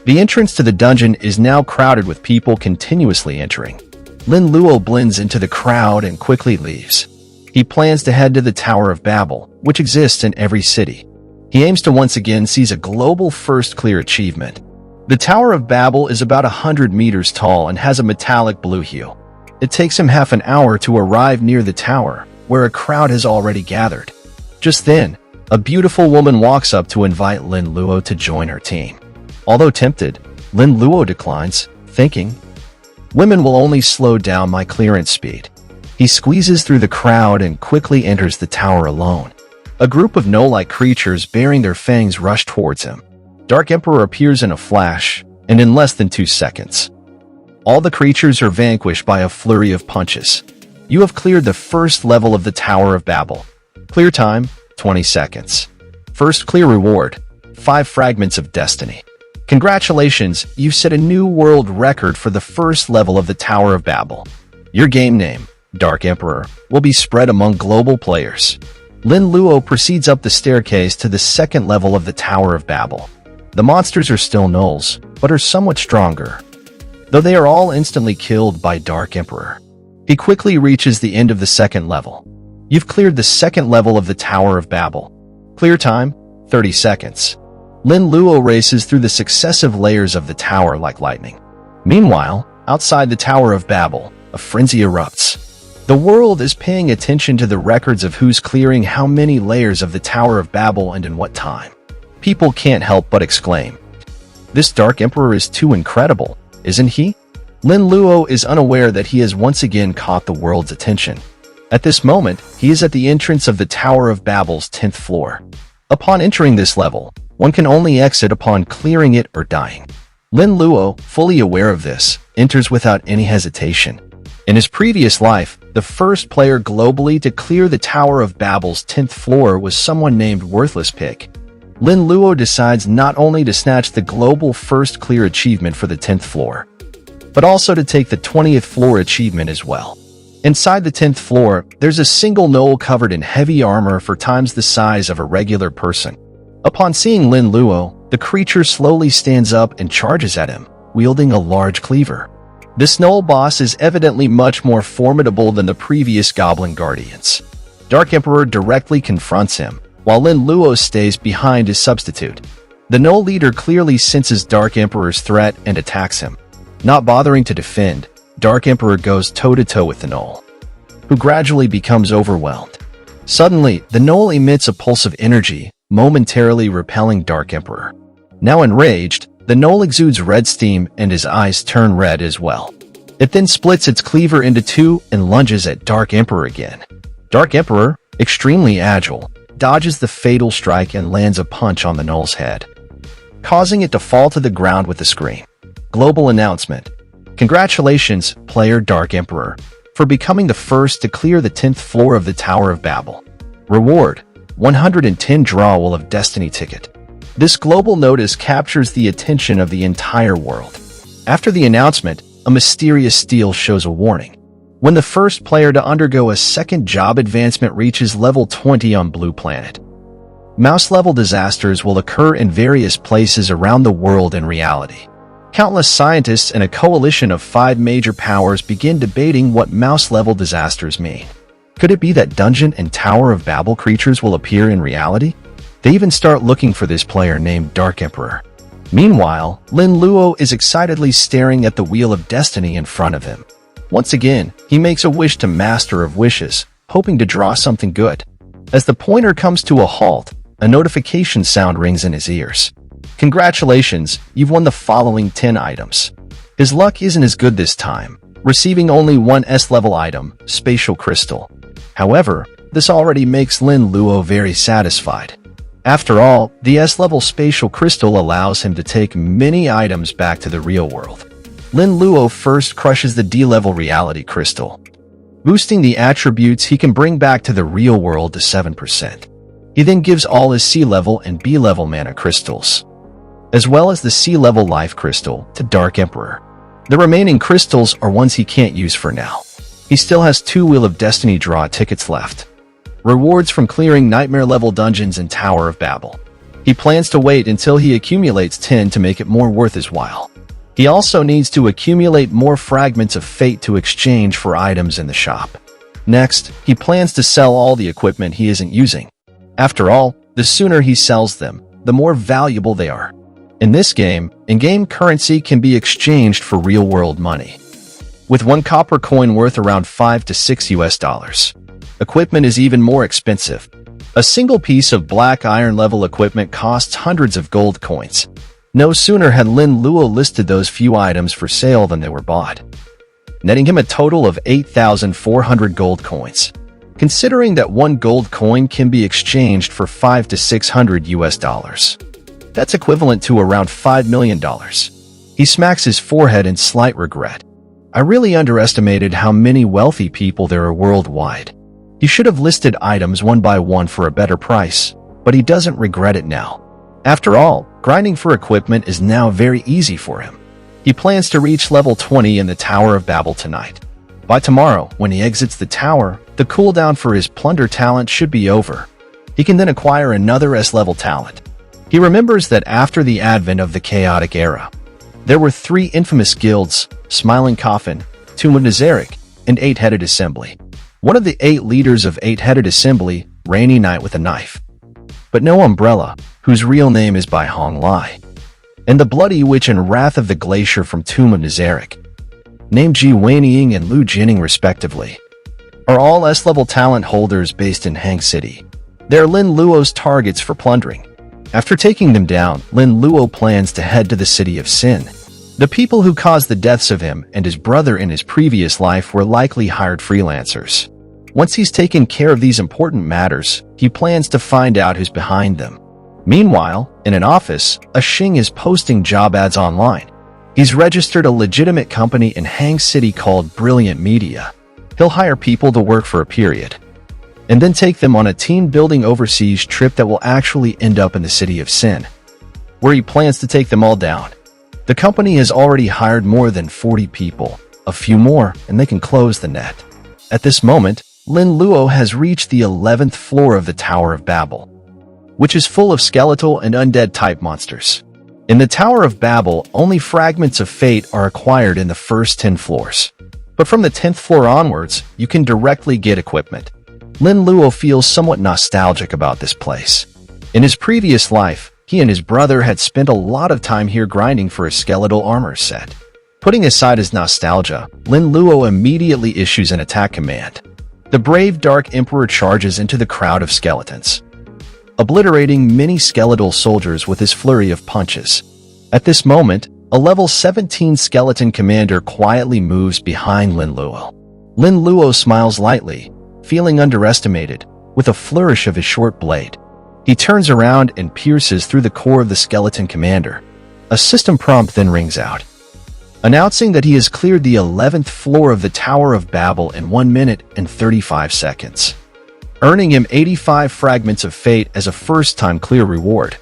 The entrance to the dungeon is now crowded with people continuously entering. Lin Luo blends into the crowd and quickly leaves. He plans to head to the Tower of Babel, which exists in every city. He aims to once again seize a global first clear achievement. The Tower of Babel is about 100 meters tall and has a metallic blue hue. It takes him half an hour to arrive near the tower, where a crowd has already gathered. Just then, a beautiful woman walks up to invite Lin Luo to join her team. Although tempted, Lin Luo declines, thinking, Women will only slow down my clearance speed. He squeezes through the crowd and quickly enters the tower alone. A group of gnoll-like creatures bearing their fangs rush towards him. Dark Emperor appears in a flash, and in less than 2 seconds. All the creatures are vanquished by a flurry of punches. You have cleared the first level of the Tower of Babel. Clear time, 20 seconds. First clear reward, 5 fragments of destiny. Congratulations, you've set a new world record for the first level of the Tower of Babel. Your game name, Dark Emperor, will be spread among global players. Lin Luo proceeds up the staircase to the second level of the Tower of Babel. The monsters are still gnolls, but are somewhat stronger, though they are all instantly killed by Dark Emperor. He quickly reaches the end of the second level. You've cleared the second level of the Tower of Babel. Clear time, 30 seconds. Lin Luo races through the successive layers of the tower like lightning. Meanwhile, outside the Tower of Babel, a frenzy erupts. The world is paying attention to the records of who's clearing how many layers of the Tower of Babel and in what time. People can't help but exclaim, This Dark Emperor is too incredible, isn't he? Lin Luo is unaware that he has once again caught the world's attention. At this moment, he is at the entrance of the Tower of Babel's 10th floor. Upon entering this level, one can only exit upon clearing it or dying. Lin Luo, fully aware of this, enters without any hesitation. In his previous life, the first player globally to clear the Tower of Babel's 10th floor was someone named Worthless Pig. Lin Luo decides not only to snatch the global first clear achievement for the 10th floor, but also to take the 20th floor achievement as well. Inside the 10th floor, there's a single gnoll covered in heavy armor 4 times the size of a regular person. Upon seeing Lin Luo, the creature slowly stands up and charges at him, wielding a large cleaver. This gnoll boss is evidently much more formidable than the previous Goblin Guardians. Dark Emperor directly confronts him, while Lin Luo stays behind his substitute. The gnoll leader clearly senses Dark Emperor's threat and attacks him. Not bothering to defend, Dark Emperor goes toe-to-toe with the gnoll, who gradually becomes overwhelmed. Suddenly, the gnoll emits a pulse of energy, momentarily repelling Dark Emperor. Now enraged, the gnoll exudes red steam and his eyes turn red as well. It then splits its cleaver into 2 and lunges at Dark Emperor again. Dark Emperor, extremely agile, dodges the fatal strike and lands a punch on the gnoll's head, causing it to fall to the ground with a scream. Global announcement. Congratulations, player Dark Emperor, for becoming the first to clear the 10th floor of the Tower of Babel. Reward: 110 Drawal of Destiny ticket. This global notice captures the attention of the entire world. After the announcement, a mysterious stele shows a warning. When the first player to undergo a second job advancement reaches level 20 on Blue Planet, mouse-level disasters will occur in various places around the world in reality. Countless scientists and a coalition of 5 major powers begin debating what mouse-level disasters mean. Could it be that Dungeon and Tower of Babel creatures will appear in reality? They even start looking for this player named Dark Emperor. Meanwhile, Lin Luo is excitedly staring at the Wheel of Destiny in front of him. Once again, he makes a wish to Master of Wishes, hoping to draw something good. As the pointer comes to a halt, a notification sound rings in his ears. Congratulations, you've won the following 10 items. His luck isn't as good this time, receiving only one S-level item, Spatial Crystal. However, this already makes Lin Luo very satisfied. After all, the S-level Spatial Crystal allows him to take many items back to the real world. Lin Luo first crushes the D-level Reality Crystal, boosting the attributes he can bring back to the real world to 7%. He then gives all his C-level and B-level Mana Crystals, as well as the C-level Life Crystal, to Dark Emperor. The remaining crystals are ones he can't use for now. He still has 2 Wheel of Destiny draw tickets left. Rewards from clearing Nightmare-level dungeons in Tower of Babel. He plans to wait until he accumulates 10 to make it more worth his while. He also needs to accumulate more Fragments of Fate to exchange for items in the shop. Next, he plans to sell all the equipment he isn't using. After all, the sooner he sells them, the more valuable they are. In this game, in-game currency can be exchanged for real-world money, with 1 copper coin worth around $5 to $6 US. Equipment is even more expensive. A single piece of black iron-level equipment costs hundreds of gold coins. No sooner had Lin Luo listed those few items for sale than they were bought, netting him a total of 8,400 gold coins. Considering that 1 gold coin can be exchanged for $5 to $600 US, that's equivalent to around $5 million. He smacks his forehead in slight regret. I really underestimated how many wealthy people there are worldwide. He should have listed items one by one for a better price, but he doesn't regret it now. After all, grinding for equipment is now very easy for him. He plans to reach level 20 in the Tower of Babel tonight. By tomorrow, when he exits the tower, the cooldown for his plunder talent should be over. He can then acquire another S-level talent. He remembers that after the advent of the chaotic era, there were 3 infamous guilds: Smiling Coffin, Tomb of Nazarick, and 8-Headed Assembly. One of the 8 leaders of 8-Headed Assembly, Rainy Knight with a Knife, but no Umbrella, whose real name is Bai Hong Lai, and the Bloody Witch and Wrath of the Glacier from Tomb of Nazarick, named Ji Wenying and Lu Jining respectively, are all S-level talent holders based in Hang City. They're Lin Luo's targets for plundering. After taking them down, Lin Luo plans to head to the City of Sin. The people who caused the deaths of him and his brother in his previous life were likely hired freelancers. Once he's taken care of these important matters, he plans to find out who's behind them. Meanwhile, in an office, a Xing is posting job ads online. He's registered a legitimate company in Hang City called Brilliant Media. He'll hire people to work for a period, and then take them on a team-building overseas trip that will actually end up in the City of Sin, where he plans to take them all down. The company has already hired more than 40 people. A few more, and they can close the net. At this moment, Lin Luo has reached the 11th floor of the Tower of Babel, which is full of skeletal and undead-type monsters. In the Tower of Babel, only Fragments of Fate are acquired in the first 10 floors. But from the 10th floor onwards, you can directly get equipment. Lin Luo feels somewhat nostalgic about this place. In his previous life, he and his brother had spent a lot of time here grinding for a skeletal armor set. Putting aside his nostalgia, Lin Luo immediately issues an attack command. The brave Dark Emperor charges into the crowd of skeletons, obliterating many skeletal soldiers with his flurry of punches. At this moment, a level 17 skeleton commander quietly moves behind Lin Luo. Lin Luo smiles lightly, feeling underestimated, with a flourish of his short blade. He turns around and pierces through the core of the skeleton commander. A system prompt then rings out. announcing that he has cleared the 11th floor of the Tower of Babel in 1 minute and 35 seconds, earning him 85 fragments of fate as a first-time clear reward.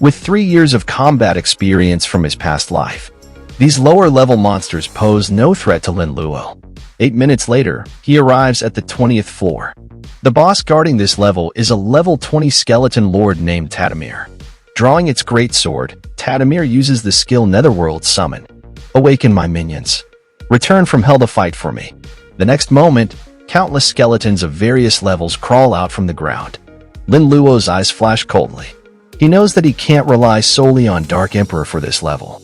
With 3 years of combat experience from his past life, these lower-level monsters pose no threat to Lin Luo. 8 minutes later, he arrives at the 20th floor. The boss guarding this level is a level 20 skeleton lord named Tadamir. Drawing its great sword, Tadamir uses the skill Netherworld Summon. Awaken my minions. Return from hell to fight for me. The next moment, countless skeletons of various levels crawl out from the ground. Lin Luo's eyes flash coldly. He knows that he can't rely solely on Dark Emperor for this level,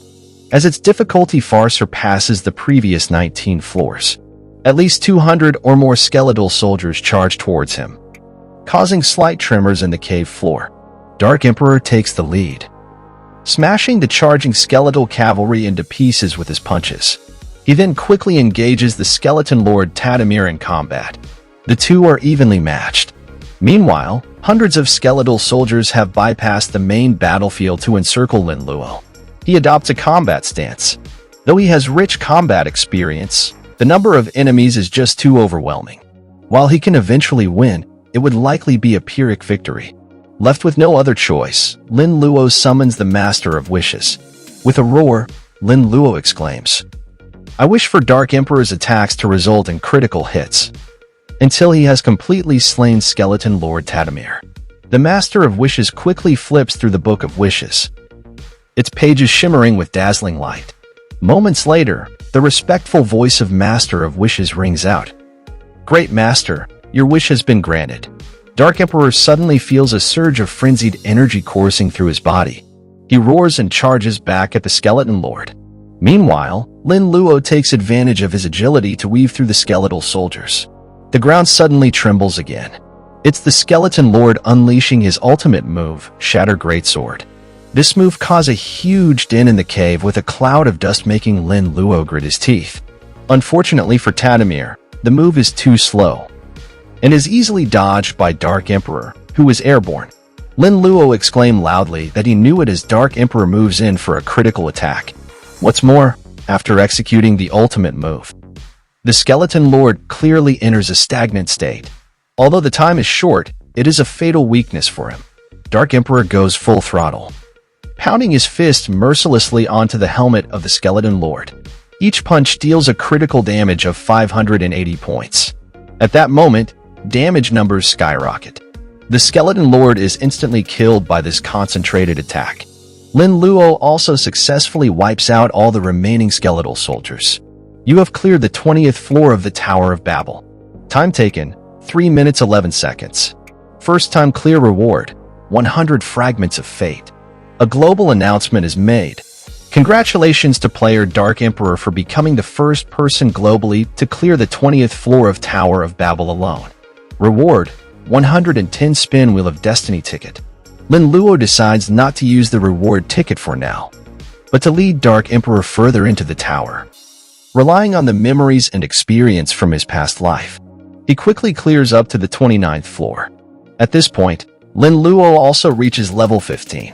as its difficulty far surpasses the previous 19 floors. At least 200 or more skeletal soldiers charge towards him, causing slight tremors in the cave floor. Dark Emperor takes the lead, smashing the charging skeletal cavalry into pieces with his punches. He then quickly engages the skeleton lord Tadamir in combat. The two are evenly matched. Meanwhile, hundreds of skeletal soldiers have bypassed the main battlefield to encircle Lin Luo. He adopts a combat stance. Though he has rich combat experience, the number of enemies is just too overwhelming. While he can eventually win, it would likely be a Pyrrhic victory. Left with no other choice, Lin Luo summons the Master of Wishes. With a roar, Lin Luo exclaims, "I wish for Dark Emperor's attacks to result in critical hits," until he has completely slain Skeleton Lord Tadamir. The Master of Wishes quickly flips through the Book of Wishes, its pages shimmering with dazzling light. Moments later, the respectful voice of Master of Wishes rings out. "Great Master, your wish has been granted." Dark Emperor suddenly feels a surge of frenzied energy coursing through his body. He roars and charges back at the Skeleton Lord. Meanwhile, Lin Luo takes advantage of his agility to weave through the skeletal soldiers. The ground suddenly trembles again. It's the Skeleton Lord unleashing his ultimate move, Shatter Greatsword. This move caused a huge dent in the cave with a cloud of dust making Lin Luo grit his teeth. Unfortunately for Tadamir, the move is too slow and is easily dodged by Dark Emperor, who is airborne. Lin Luo exclaimed loudly that he knew it as Dark Emperor moves in for a critical attack. What's more, after executing the ultimate move, the Skeleton Lord clearly enters a stagnant state. Although the time is short, it is a fatal weakness for him. Dark Emperor goes full throttle, pounding his fist mercilessly onto the helmet of the Skeleton Lord. Each punch deals a critical damage of 580 points. At that moment, damage numbers skyrocket. The Skeleton Lord is instantly killed by this concentrated attack. Lin Luo also successfully wipes out all the remaining skeletal soldiers. You have cleared the 20th floor of the Tower of Babel. Time taken, 3 minutes 11 seconds. First time clear reward, 100 fragments of fate. A global announcement is made. Congratulations to player Dark Emperor for becoming the first person globally to clear the 20th floor of Tower of Babel alone. Reward, 110 Spin Wheel of Destiny ticket. Lin Luo decides not to use the reward ticket for now, but to lead Dark Emperor further into the tower. Relying on the memories and experience from his past life, he quickly clears up to the 29th floor. At this point, Lin Luo also reaches level 15.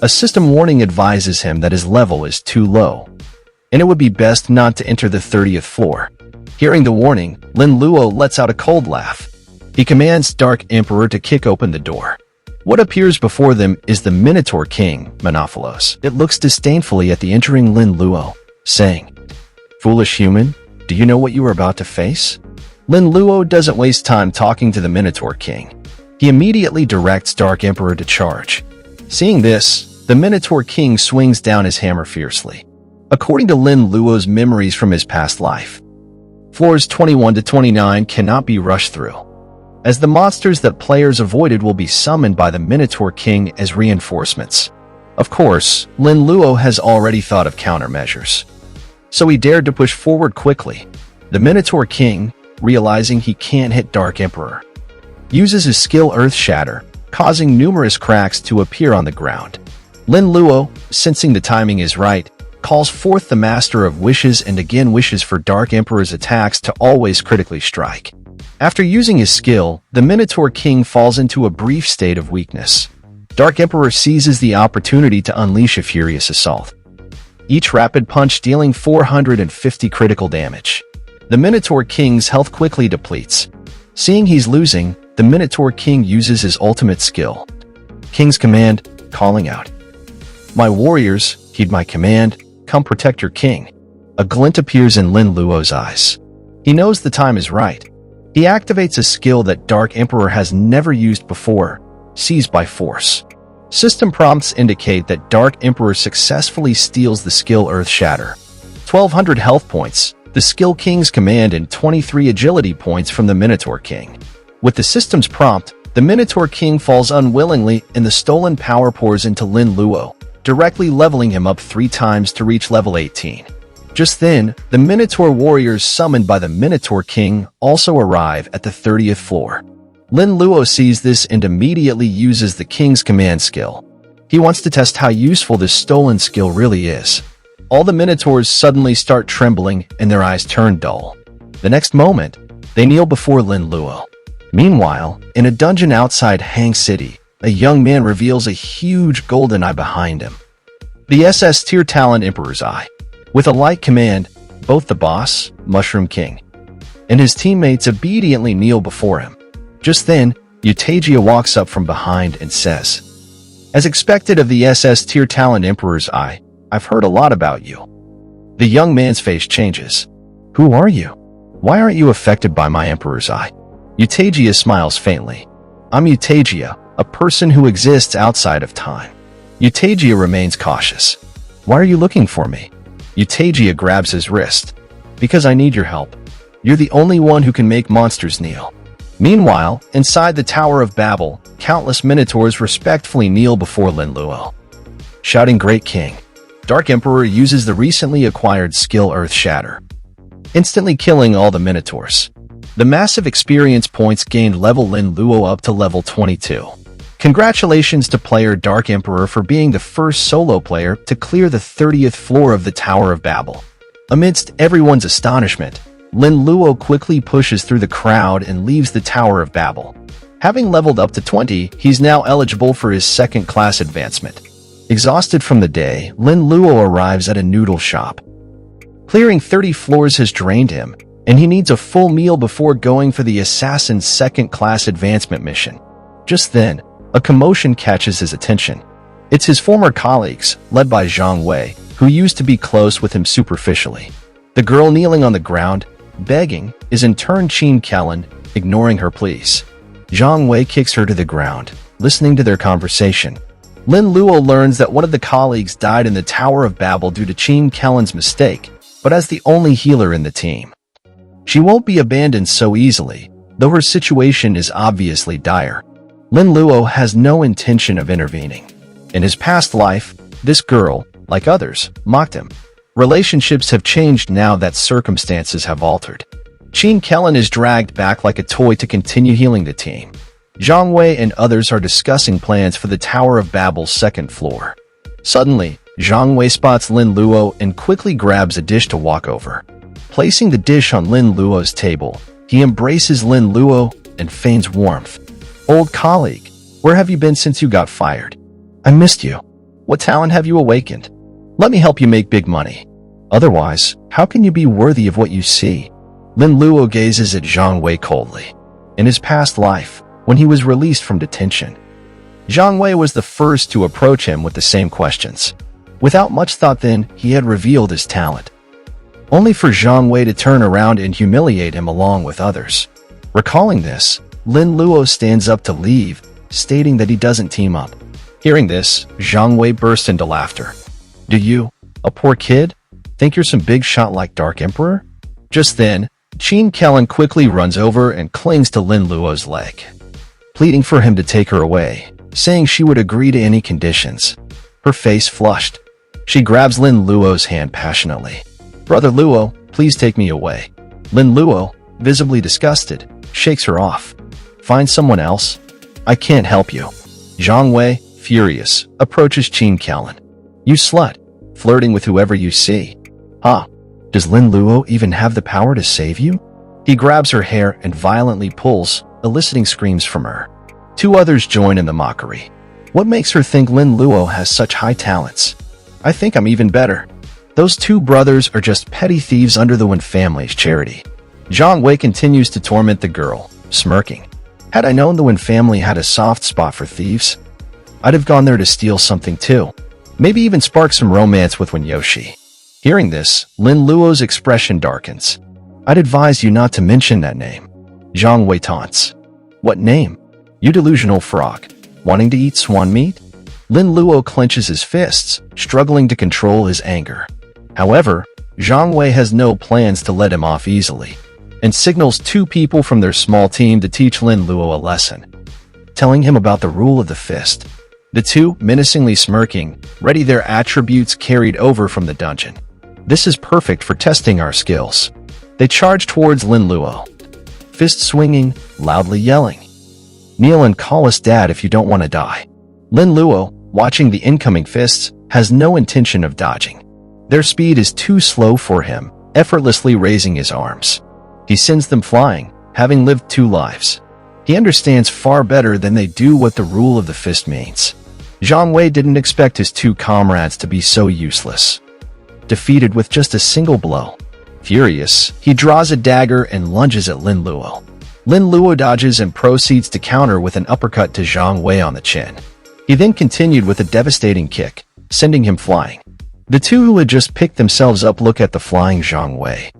A system warning advises him that his level is too low, and it would be best not to enter the 30th floor. Hearing the warning, Lin Luo lets out a cold laugh. He commands Dark Emperor to kick open the door. What appears before them is the Minotaur King, Manhwa. It looks disdainfully at the entering Lin Luo, saying, "Foolish human, do you know what you are about to face?" Lin Luo doesn't waste time talking to the Minotaur King. He immediately directs Dark Emperor to charge. Seeing this, the Minotaur King swings down his hammer fiercely. According to Lin Luo's memories from his past life, floors 21 to 29 cannot be rushed through, as the monsters that players avoided will be summoned by the Minotaur King as reinforcements. Of course, Lin Luo has already thought of countermeasures, so he dared to push forward quickly. The Minotaur King, realizing he can't hit Dark Emperor, uses his skill Earth Shatter, causing numerous cracks to appear on the ground. Lin Luo, sensing the timing is right, calls forth the Master of Wishes and again wishes for Dark Emperor's attacks to always critically strike. After using his skill, the Minotaur King falls into a brief state of weakness. Dark Emperor seizes the opportunity to unleash a furious assault. each rapid punch dealing 450 critical damage. The Minotaur King's health quickly depletes. Seeing he's losing, the Minotaur King uses his ultimate skill. King's command, calling out. "My warriors, heed my command, come protect your king." A glint appears in Lin Luo's eyes. He knows the time is right. He activates a skill that Dark Emperor has never used before, Seize by Force. System prompts indicate that Dark Emperor successfully steals the skill Earth Shatter. 1200 health points, the skill King's command, and 23 agility points from the Minotaur King. With the system's prompt, the Minotaur King falls unwillingly and the stolen power pours into Lin Luo, directly leveling him up 3 times to reach level 18. Just then, the Minotaur warriors summoned by the Minotaur King also arrive at the 30th floor. Lin Luo sees this and immediately uses the King's command skill. He wants to test how useful this stolen skill really is. All the Minotaurs suddenly start trembling and their eyes turn dull. The next moment, they kneel before Lin Luo. Meanwhile, in a dungeon outside Hang City, a young man reveals a huge golden eye behind him. The SS Tier Talent Emperor's Eye. With a light command, both the boss, Mushroom King, and his teammates obediently kneel before him. Just then, Utagia walks up from behind and says, "As expected of the SS Tier Talent Emperor's Eye, I've heard a lot about you." The young man's face changes. "Who are you? Why aren't you affected by my Emperor's Eye?" Utagia smiles faintly. "I'm Utagia, a person who exists outside of time." Utagia remains cautious. "Why are you looking for me?" Utagia grabs his wrist. "Because I need your help. You're the only one who can make monsters kneel." Meanwhile, inside the Tower of Babel, countless Minotaurs respectfully kneel before Lin Luo. Shouting "Great King," Dark Emperor uses the recently acquired skill Earth Shatter, instantly killing all the Minotaurs. The massive experience points gained level Lin Luo up to level 22. Congratulations to player Dark Emperor for being the first solo player to clear the 30th floor of the Tower of Babel. Amidst everyone's astonishment, Lin Luo quickly pushes through the crowd and leaves the Tower of Babel. Having leveled up to 20, he's now eligible for his second-class advancement. Exhausted from the day, Lin Luo arrives at a noodle shop. Clearing 30 floors has drained him, and he needs a full meal before going for the Assassin's second-class advancement mission. Just then, a commotion catches his attention. It's his former colleagues, led by Zhang Wei, who used to be close with him superficially. The girl kneeling on the ground, begging, is in turn Qin Kellen, ignoring her pleas. Zhang Wei kicks her to the ground, listening to their conversation. Lin Luo learns that one of the colleagues died in the Tower of Babel due to Qin Kellen's mistake, but as the only healer in the team. She won't be abandoned so easily, though her situation is obviously dire. Lin Luo has no intention of intervening. In his past life, this girl, like others, mocked him. Relationships have changed now that circumstances have altered. Qin Kellen is dragged back like a toy to continue healing the team. Zhang Wei and others are discussing plans for the Tower of Babel's second floor. Suddenly, Zhang Wei spots Lin Luo and quickly grabs a dish to walk over. Placing the dish on Lin Luo's table, he embraces Lin Luo and feigns warmth. "Old colleague, where have you been since you got fired? I missed you. What talent have you awakened? Let me help you make big money. Otherwise, how can you be worthy of what you see?" Lin Luo gazes at Zhang Wei coldly. In his past life, when he was released from detention, Zhang Wei was the first to approach him with the same questions. Without much thought then, he had revealed his talent, only for Zhang Wei to turn around and humiliate him along with others. Recalling this, Lin Luo stands up to leave, stating that he doesn't team up. Hearing this, Zhang Wei burst into laughter. "Do you, a poor kid, think you're some big shot like Dark Emperor?" Just then, Qin Kellen quickly runs over and clings to Lin Luo's leg, pleading for him to take her away, saying she would agree to any conditions. Her face flushed. She grabs Lin Luo's hand passionately. "Brother Luo, please take me away." Lin Luo, visibly disgusted, shakes her off. "Find someone else. I can't help you." Zhang Wei, furious, approaches Qin Kellen. "You slut, flirting with whoever you see. Huh? Does Lin Luo even have the power to save you?" He grabs her hair and violently pulls, eliciting screams from her. 2 others join in the mockery. "What makes her think Lin Luo has such high talents? I think I'm even better." Those two brothers are just petty thieves under the Wen family's charity. Zhang Wei continues to torment the girl, smirking. Had I known the Wen family had a soft spot for thieves, I'd have gone there to steal something too. Maybe even spark some romance with Wen Yushi. Hearing this, Lin Luo's expression darkens. I'd advise you not to mention that name. Zhang Wei taunts. What name? You delusional frog. Wanting to eat swan meat? Lin Luo clenches his fists, struggling to control his anger. However, Zhang Wei has no plans to let him off easily, and signals two people from their small team to teach Lin Luo a lesson, telling him about the rule of the fist. The two, menacingly smirking, ready their attributes carried over from the dungeon. This is perfect for testing our skills. They charge towards Lin Luo, fist swinging, loudly yelling. Kneel and call us dad if you don't want to die. Lin Luo, watching the incoming fists, has no intention of dodging. Their speed is too slow for him, effortlessly raising his arms. He sends them flying, having lived 2 lives. He understands far better than they do what the rule of the fist means. Zhang Wei didn't expect his 2 comrades to be so useless. Defeated with just a single blow. Furious, he draws a dagger and lunges at Lin Luo. Lin Luo dodges and proceeds to counter with an uppercut to Zhang Wei on the chin. He then continued with a devastating kick, sending him flying. The two who had just picked themselves up look at the flying Zhang Wei,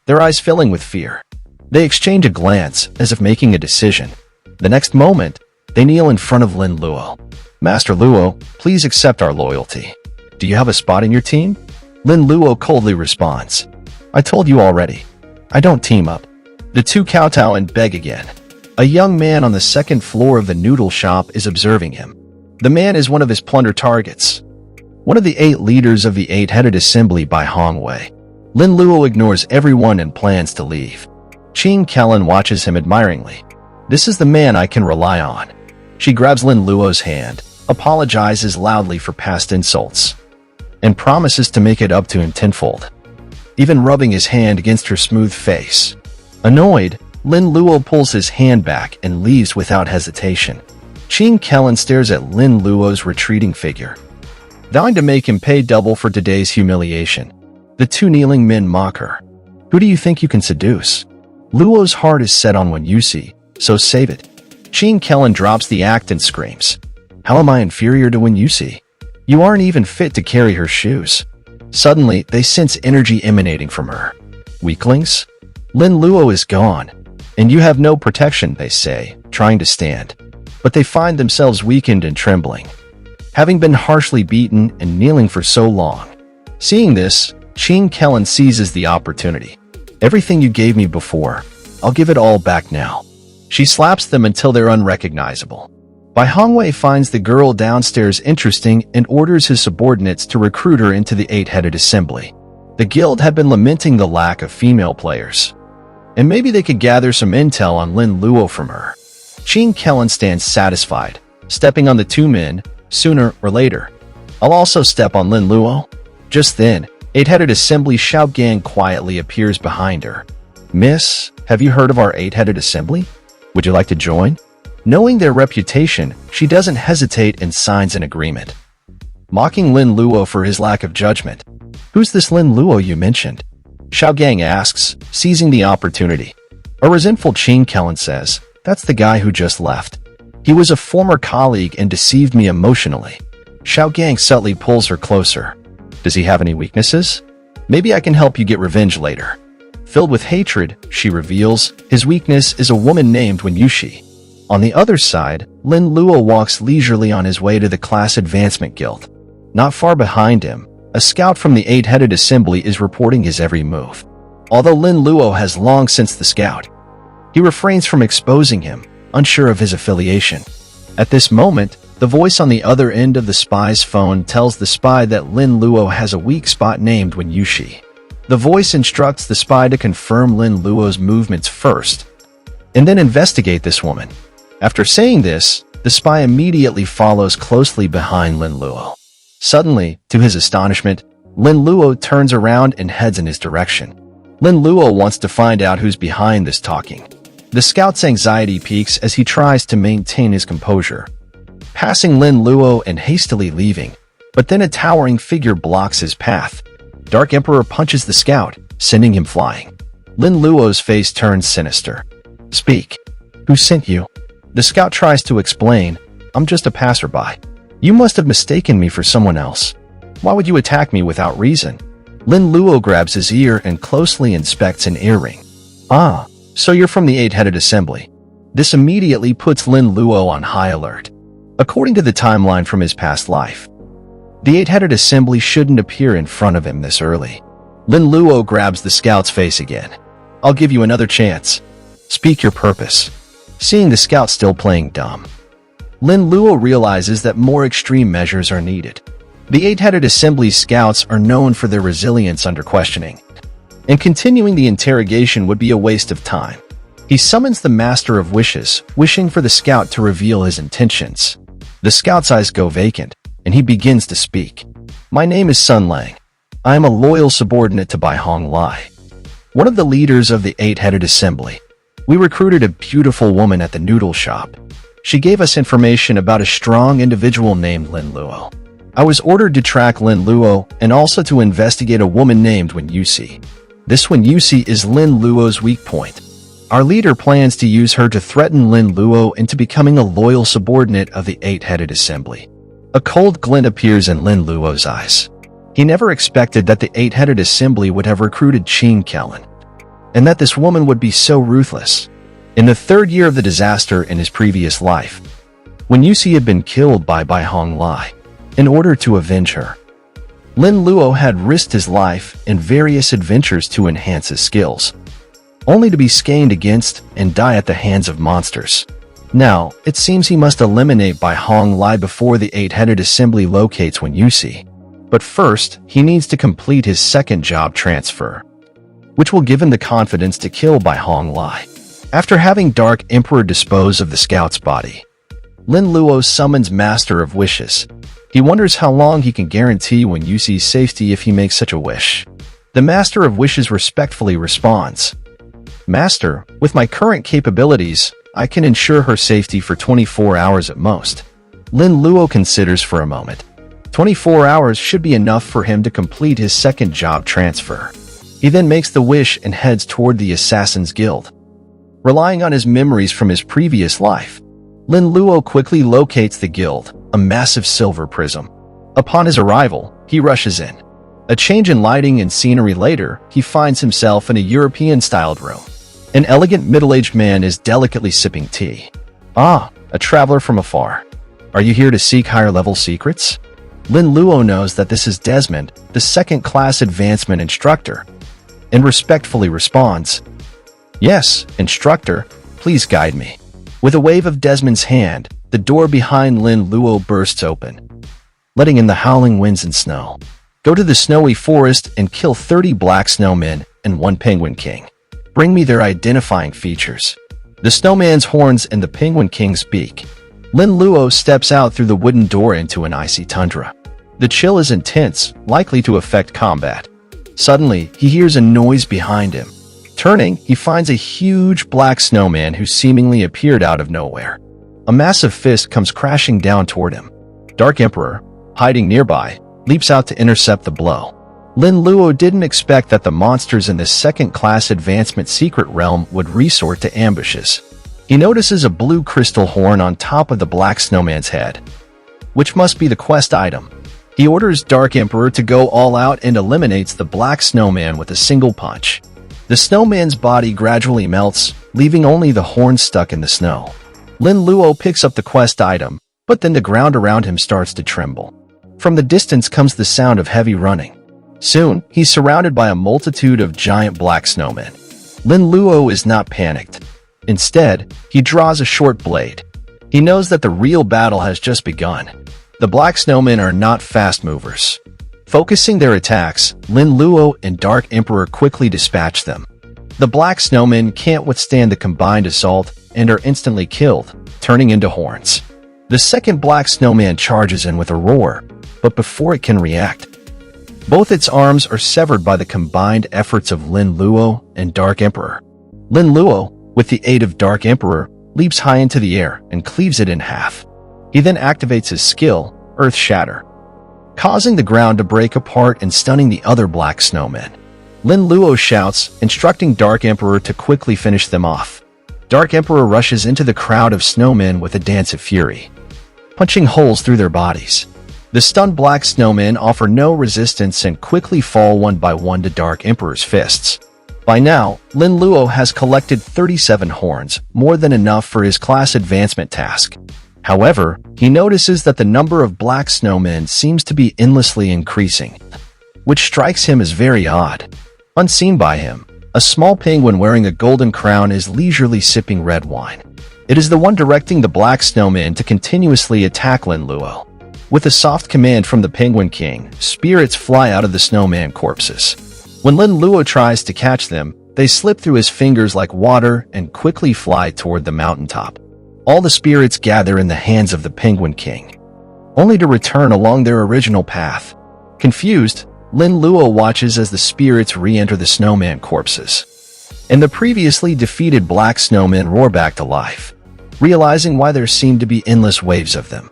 their eyes filling with fear. They exchange a glance, as if making a decision. The next moment, they kneel in front of Lin Luo. Master Luo, please accept our loyalty. Do you have a spot in your team? Lin Luo coldly responds. I told you already. I don't team up. The two kowtow and beg again. A young man on the 2nd floor of the noodle shop is observing him. The man is one of his plunder targets. One of the 8 leaders of the 8-headed assembly by Hong Wei. Lin Luo ignores everyone and plans to leave. Qing Kellen watches him admiringly. This is the man I can rely on. She grabs Lin Luo's hand, apologizes loudly for past insults, and promises to make it up to him tenfold, even rubbing his hand against her smooth face. Annoyed, Lin Luo pulls his hand back and leaves without hesitation. Qing Kellen stares at Lin Luo's retreating figure, vowing to make him pay double for today's humiliation. The 2 kneeling men mock her. Who do you think you can seduce? Luo's heart is set on Wen Yushi, so save it. Qing Kellen drops the act and screams. How am I inferior to Wen Yushi? You aren't even fit to carry her shoes. Suddenly, they sense energy emanating from her. Weaklings? Lin Luo is gone, and you have no protection, they say, trying to stand. But they find themselves weakened and trembling, having been harshly beaten and kneeling for so long. Seeing this, Qing Kellen seizes the opportunity. Everything you gave me before, I'll give it all back now. She slaps them until they're unrecognizable. Bai Hongwei finds the girl downstairs interesting and orders his subordinates to recruit her into the 8-headed assembly. The guild had been lamenting the lack of female players, and maybe they could gather some intel on Lin Luo from her. Qing Kellen stands satisfied, stepping on the 2 men. Sooner or later, I'll also step on Lin Luo. Just then, 8-headed assembly Shout Gang quietly appears behind her. Miss, have you heard of our 8-headed assembly? Would you like to join? Knowing their reputation, she doesn't hesitate and signs an agreement, mocking Lin Luo for his lack of judgment. Who's this Lin Luo you mentioned? Shout Gang asks, seizing the opportunity. A resentful Qing Kellen says, that's the guy who just left. He was a former colleague and deceived me emotionally. Shout Gang subtly pulls her closer. Does he have any weaknesses? Maybe I can help you get revenge later. Filled with hatred, she reveals, his weakness is a woman named Wen Yushi. On the other side, Lin Luo walks leisurely on his way to the Class Advancement Guild. Not far behind him, a scout from the 8-headed assembly is reporting his every move. Although Lin Luo has long since the scout, he refrains from exposing him, unsure of his affiliation. At this moment, the voice on the other end of the spy's phone tells the spy that Lin Luo has a weak spot named Wen Yushi. The voice instructs the spy to confirm Lin Luo's movements first, and then investigate this woman. After saying this, the spy immediately follows closely behind Lin Luo. Suddenly, to his astonishment, Lin Luo turns around and heads in his direction. Lin Luo wants to find out who's behind this talking. The scout's anxiety peaks as he tries to maintain his composure, passing Lin Luo and hastily leaving, but then a towering figure blocks his path. Dark Emperor punches the scout, sending him flying. Lin Luo's face turns sinister. Speak. Who sent you? The scout tries to explain. I'm just a passerby. You must have mistaken me for someone else. Why would you attack me without reason? Lin Luo grabs his ear and closely inspects an earring. Ah, so you're from the Eight-Headed Assembly. This immediately puts Lin Luo on high alert. According to the timeline from his past life, the Eight-Headed Assembly shouldn't appear in front of him this early. Lin Luo grabs the scout's face again. I'll give you another chance. Speak your purpose. Seeing the scout still playing dumb, Lin Luo realizes that more extreme measures are needed. The Eight-Headed Assembly's scouts are known for their resilience under questioning, and continuing the interrogation would be a waste of time. He summons the Master of Wishes, wishing for the scout to reveal his intentions. The scout's eyes go vacant, and he begins to speak. My name is Sun Lang. I am a loyal subordinate to Bai Hong Lai, one of the leaders of the Eight-Headed Assembly. We recruited a beautiful woman at the noodle shop. She gave us information about a strong individual named Lin Luo. I was ordered to track Lin Luo and also to investigate a woman named Wen Yushi. This Wen Yushi is Lin Luo's weak point. Our leader plans to use her to threaten Lin Luo into becoming a loyal subordinate of the Eight-Headed Assembly. A cold glint appears in Lin Luo's eyes. He never expected that the Eight-Headed Assembly would have recruited Qin Kellen, and that this woman would be so ruthless. In the third year of the disaster in his previous life, Wen Yushi had been killed by Bai Hong Lai in order to avenge her. Lin Luo had risked his life in various adventures to enhance his skills, only to be scanned against and die at the hands of monsters. Now, it seems he must eliminate Bai Hong Lai before the Eight-Headed Assembly locates Wen Yushi. But first, he needs to complete his second job transfer, which will give him the confidence to kill Bai Hong Lai. After having Dark Emperor dispose of the scout's body, Lin Luo summons Master of Wishes. He wonders how long he can guarantee Wen Yushi's safety if he makes such a wish. The Master of Wishes respectfully responds, Master, with my current capabilities, I can ensure her safety for 24 hours at most. Lin Luo considers for a moment. 24 hours should be enough for him to complete his second job transfer. He then makes the wish and heads toward the Assassin's Guild. Relying on his memories from his previous life, Lin Luo quickly locates the guild, a massive silver prism. Upon his arrival, he rushes in. A change in lighting and scenery later, he finds himself in a European-styled room. An elegant middle-aged man is delicately sipping tea. Ah, a traveler from afar. Are you here to seek higher-level secrets? Lin Luo knows that this is Desmond, the second-class advancement instructor, and respectfully responds, Yes, instructor, please guide me. With a wave of Desmond's hand, the door behind Lin Luo bursts open, letting in the howling winds and snow. Go to the snowy forest and kill 30 black snowmen and 1 penguin king. Bring me their identifying features. The snowman's horns and the penguin king's beak. Lin Luo steps out through the wooden door into an icy tundra. The chill is intense, likely to affect combat. Suddenly, he hears a noise behind him. Turning, he finds a huge black snowman who seemingly appeared out of nowhere. A massive fist comes crashing down toward him. Dark Emperor, hiding nearby, leaps out to intercept the blow. Lin Luo didn't expect that the monsters in this second-class advancement secret realm would resort to ambushes. He notices a blue crystal horn on top of the black snowman's head, which must be the quest item. He orders Dark Emperor to go all out and eliminates the black snowman with a single punch. The snowman's body gradually melts, leaving only the horn stuck in the snow. Lin Luo picks up the quest item, but then the ground around him starts to tremble. From the distance comes the sound of heavy running. Soon, he's surrounded by a multitude of giant black snowmen. Lin Luo is not panicked. Instead, he draws a short blade. He knows that the real battle has just begun. The black snowmen are not fast movers. Focusing their attacks, Lin Luo and Dark Emperor quickly dispatch them. The black snowmen can't withstand the combined assault and are instantly killed, turning into horns. The second black snowman charges in with a roar, but before it can react, both its arms are severed by the combined efforts of Lin Luo and Dark Emperor. Lin Luo, with the aid of Dark Emperor, leaps high into the air and cleaves it in half. He then activates his skill, Earth Shatter. causing the ground to break apart and stunning the other black snowmen. Lin Luo shouts, instructing Dark Emperor to quickly finish them off. Dark Emperor rushes into the crowd of snowmen with a dance of fury, punching holes through their bodies. The stunned black snowmen offer no resistance and quickly fall one by one to Dark Emperor's fists. By now, Lin Luo has collected 37 horns, more than enough for his class advancement task. However, he notices that the number of black snowmen seems to be endlessly increasing, which strikes him as very odd. Unseen by him, a small penguin wearing a golden crown is leisurely sipping red wine. It is the one directing the black snowmen to continuously attack Lin Luo. With a soft command from the Penguin King, spirits fly out of the snowman corpses. When Lin Luo tries to catch them, they slip through his fingers like water and quickly fly toward the mountaintop. All the spirits gather in the hands of the Penguin King, only to return along their original path. Confused, Lin Luo watches as the spirits re-enter the snowman corpses, and the previously defeated black snowmen roar back to life, realizing why there seem to be endless waves of them.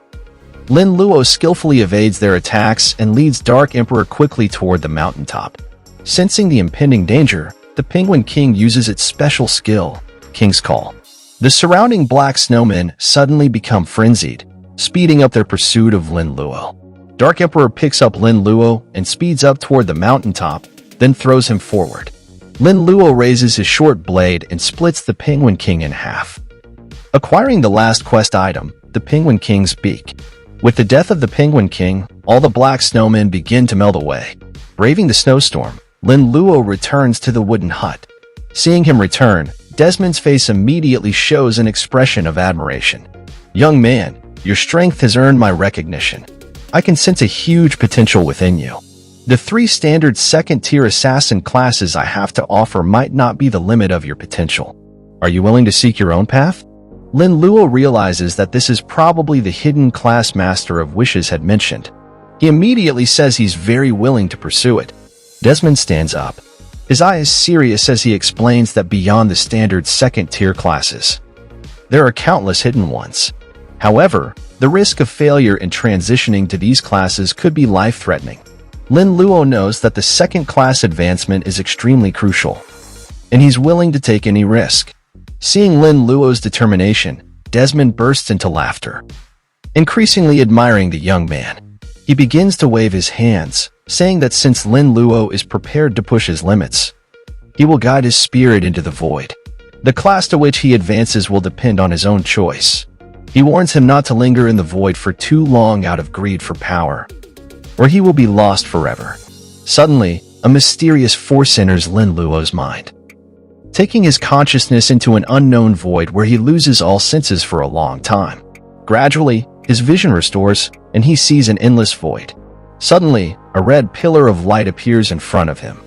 Lin Luo skillfully evades their attacks and leads Dark Emperor quickly toward the mountaintop. Sensing the impending danger, the Penguin King uses its special skill, King's Call. The surrounding black snowmen suddenly become frenzied, speeding up their pursuit of Lin Luo. Dark Emperor picks up Lin Luo and speeds up toward the mountaintop, then throws him forward. Lin Luo raises his short blade and splits the Penguin King in half, acquiring the last quest item, the Penguin King's beak. With the death of the Penguin King, all the black snowmen begin to melt away. Braving the snowstorm, Lin Luo returns to the wooden hut. Seeing him return, Desmond's face immediately shows an expression of admiration. "Young man, your strength has earned my recognition. I can sense a huge potential within you. The 3 standard second-tier assassin classes I have to offer might not be the limit of your potential. Are you willing to seek your own path?" Lin Luo realizes that this is probably the hidden class Master of Wishes had mentioned. He immediately says he's very willing to pursue it. Desmond stands up. His eye is serious as he explains that beyond the standard second-tier classes, there are countless hidden ones. However, the risk of failure in transitioning to these classes could be life-threatening. Lin Luo knows that the second-class advancement is extremely crucial, and he's willing to take any risk. Seeing Lin Luo's determination, Desmond bursts into laughter, increasingly admiring the young man. He begins to wave his hands, saying that since Lin Luo is prepared to push his limits, he will guide his spirit into the void. The class to which he advances will depend on his own choice. He warns him not to linger in the void for too long out of greed for power, or he will be lost forever. Suddenly, a mysterious force enters Lin Luo's mind, taking his consciousness into an unknown void where he loses all senses for a long time. Gradually, his vision restores, and he sees an endless void. Suddenly, a red pillar of light appears in front of him,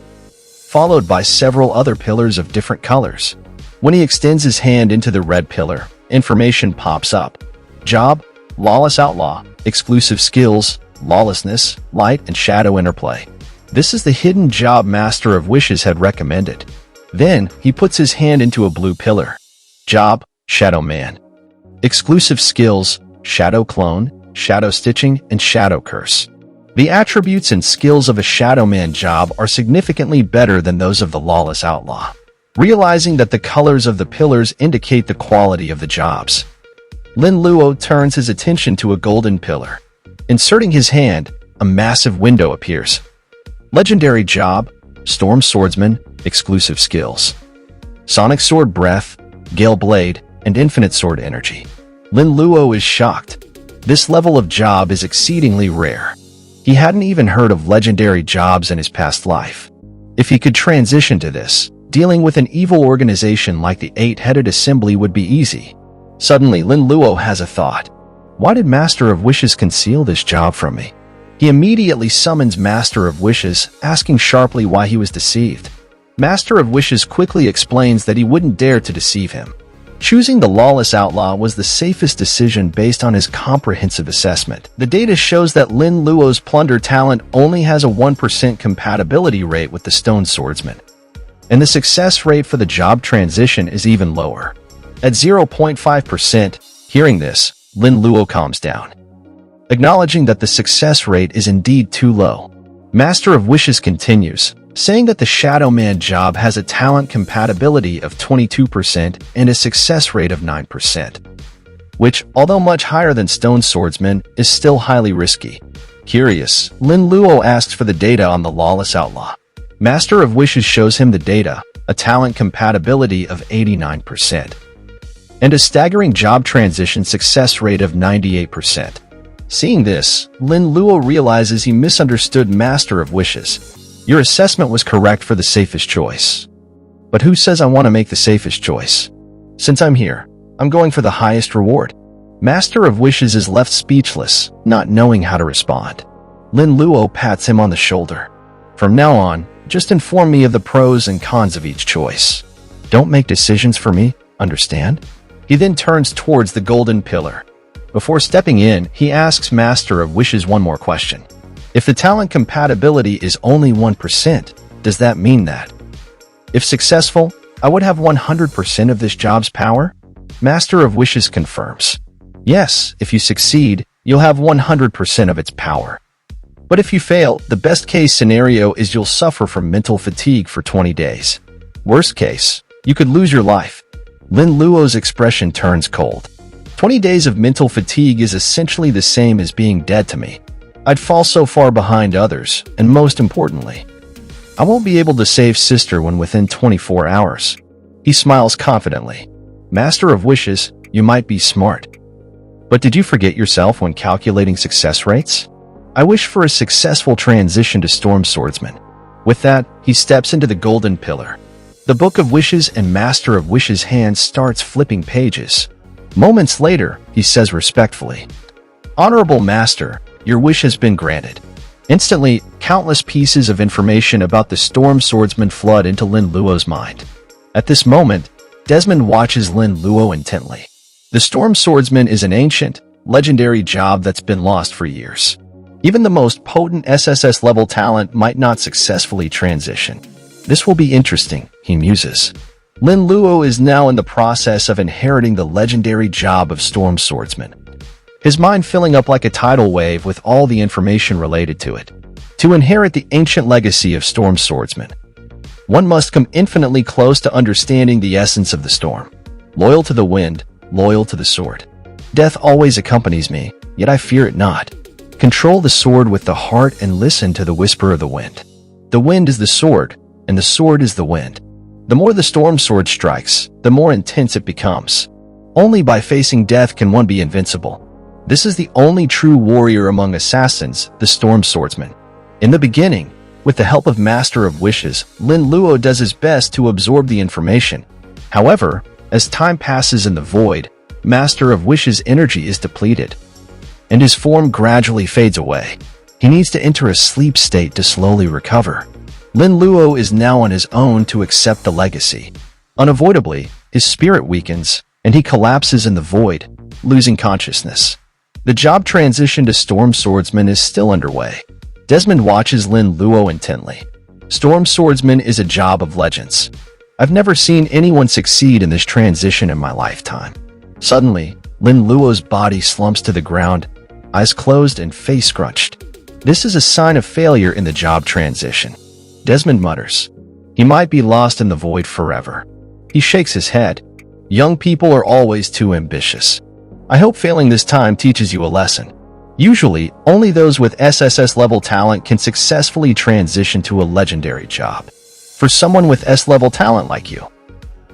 followed by several other pillars of different colors. When he extends his hand into the red pillar, information pops up. Job, Lawless Outlaw, Exclusive Skills, Lawlessness, Light and Shadow Interplay. This is the hidden job Master of Wishes had recommended. Then, he puts his hand into a blue pillar. Job, Shadow Man. Exclusive Skills, Shadow Clone, Shadow Stitching, and Shadow Curse. The attributes and skills of a Shadow Man job are significantly better than those of the Lawless Outlaw. Realizing that the colors of the pillars indicate the quality of the jobs, Lin Luo turns his attention to a golden pillar. Inserting his hand, a massive window appears. Legendary Job, Storm Swordsman, Exclusive Skills. Sonic Sword Breath, Gale Blade, and Infinite Sword Energy. Lin Luo is shocked. This level of job is exceedingly rare. He hadn't even heard of legendary jobs in his past life. If he could transition to this, dealing with an evil organization like the Eight-Headed Assembly would be easy. Suddenly, Lin Luo has a thought. Why did Master of Wishes conceal this job from me? He immediately summons Master of Wishes, asking sharply why he was deceived. Master of Wishes quickly explains that he wouldn't dare to deceive him. Choosing the Lawless Outlaw was the safest decision based on his comprehensive assessment. The data shows that Lin Luo's plunder talent only has a 1% compatibility rate with the Stone Swordsman, and the success rate for the job transition is even lower, at 0.5%. Hearing this, Lin Luo calms down. acknowledging that the success rate is indeed too low. Master of Wishes continues, saying that the Shadow Man job has a talent compatibility of 22% and a success rate of 9%, which, although much higher than Stone Swordsman, is still highly risky. Curious, Lin Luo asks for the data on the Lawless Outlaw. Master of Wishes shows him the data, a talent compatibility of 89%, and a staggering job transition success rate of 98%. Seeing this, Lin Luo realizes he misunderstood Master of Wishes. Your assessment was correct for the safest choice. But who says I want to make the safest choice? Since I'm here, I'm going for the highest reward. Master of Wishes is left speechless, not knowing how to respond. Lin Luo pats him on the shoulder. From now on, just inform me of the pros and cons of each choice. Don't make decisions for me, understand? He then turns towards the golden pillar. Before stepping in, he asks Master of Wishes one more question. If the talent compatibility is only 1%, does that mean that, if successful, I would have 100% of this job's power? Master of Wishes confirms. Yes, if you succeed, you'll have 100% of its power. But if you fail, the best case scenario is you'll suffer from mental fatigue for 20 days. Worst case, you could lose your life. Lin Luo's expression turns cold. 20 days of mental fatigue is essentially the same as being dead to me. I'd fall so far behind others, and most importantly, I won't be able to save sister when within 24 hours. He smiles confidently. Master of Wishes, you might be smart. But did you forget yourself when calculating success rates? I wish for a successful transition to Storm Swordsman. With that, he steps into the golden pillar. The Book of Wishes and Master of Wishes' hand starts flipping pages. Moments later, he says respectfully, Honorable Master, your wish has been granted. Instantly, countless pieces of information about the Storm Swordsman flood into Lin Luo's mind. At this moment, Desmond watches Lin Luo intently. The Storm Swordsman is an ancient, legendary job that's been lost for years. Even the most potent SSS-level talent might not successfully transition. This will be interesting, he muses. Lin Luo is now in the process of inheriting the legendary job of Storm Swordsman, his mind filling up like a tidal wave with all the information related to it. To inherit the ancient legacy of Storm Swordsman, one must come infinitely close to understanding the essence of the storm. Loyal to the wind, loyal to the sword. Death always accompanies me, yet I fear it not. Control the sword with the heart and listen to the whisper of the wind. The wind is the sword, and the sword is the wind. The more the storm sword strikes, the more intense it becomes. Only by facing death can one be invincible. This is the only true warrior among assassins, the Storm Swordsman. In the beginning, with the help of Master of Wishes, Lin Luo does his best to absorb the information. However, as time passes in the void, Master of Wishes' energy is depleted, and his form gradually fades away. He needs to enter a sleep state to slowly recover. Lin Luo is now on his own to accept the legacy. Unavoidably, his spirit weakens, and he collapses in the void, losing consciousness. The job transition to Storm Swordsman is still underway. Desmond watches Lin Luo intently. Storm Swordsman is a job of legends. I've never seen anyone succeed in this transition in my lifetime. Suddenly, Lin Luo's body slumps to the ground, eyes closed and face scrunched. This is a sign of failure in the job transition. Desmond mutters, he might be lost in the void forever. He shakes his head. Young people are always too ambitious. I hope failing this time teaches you a lesson. Usually, only those with SSS-level talent can successfully transition to a legendary job. For someone with S-level talent like you,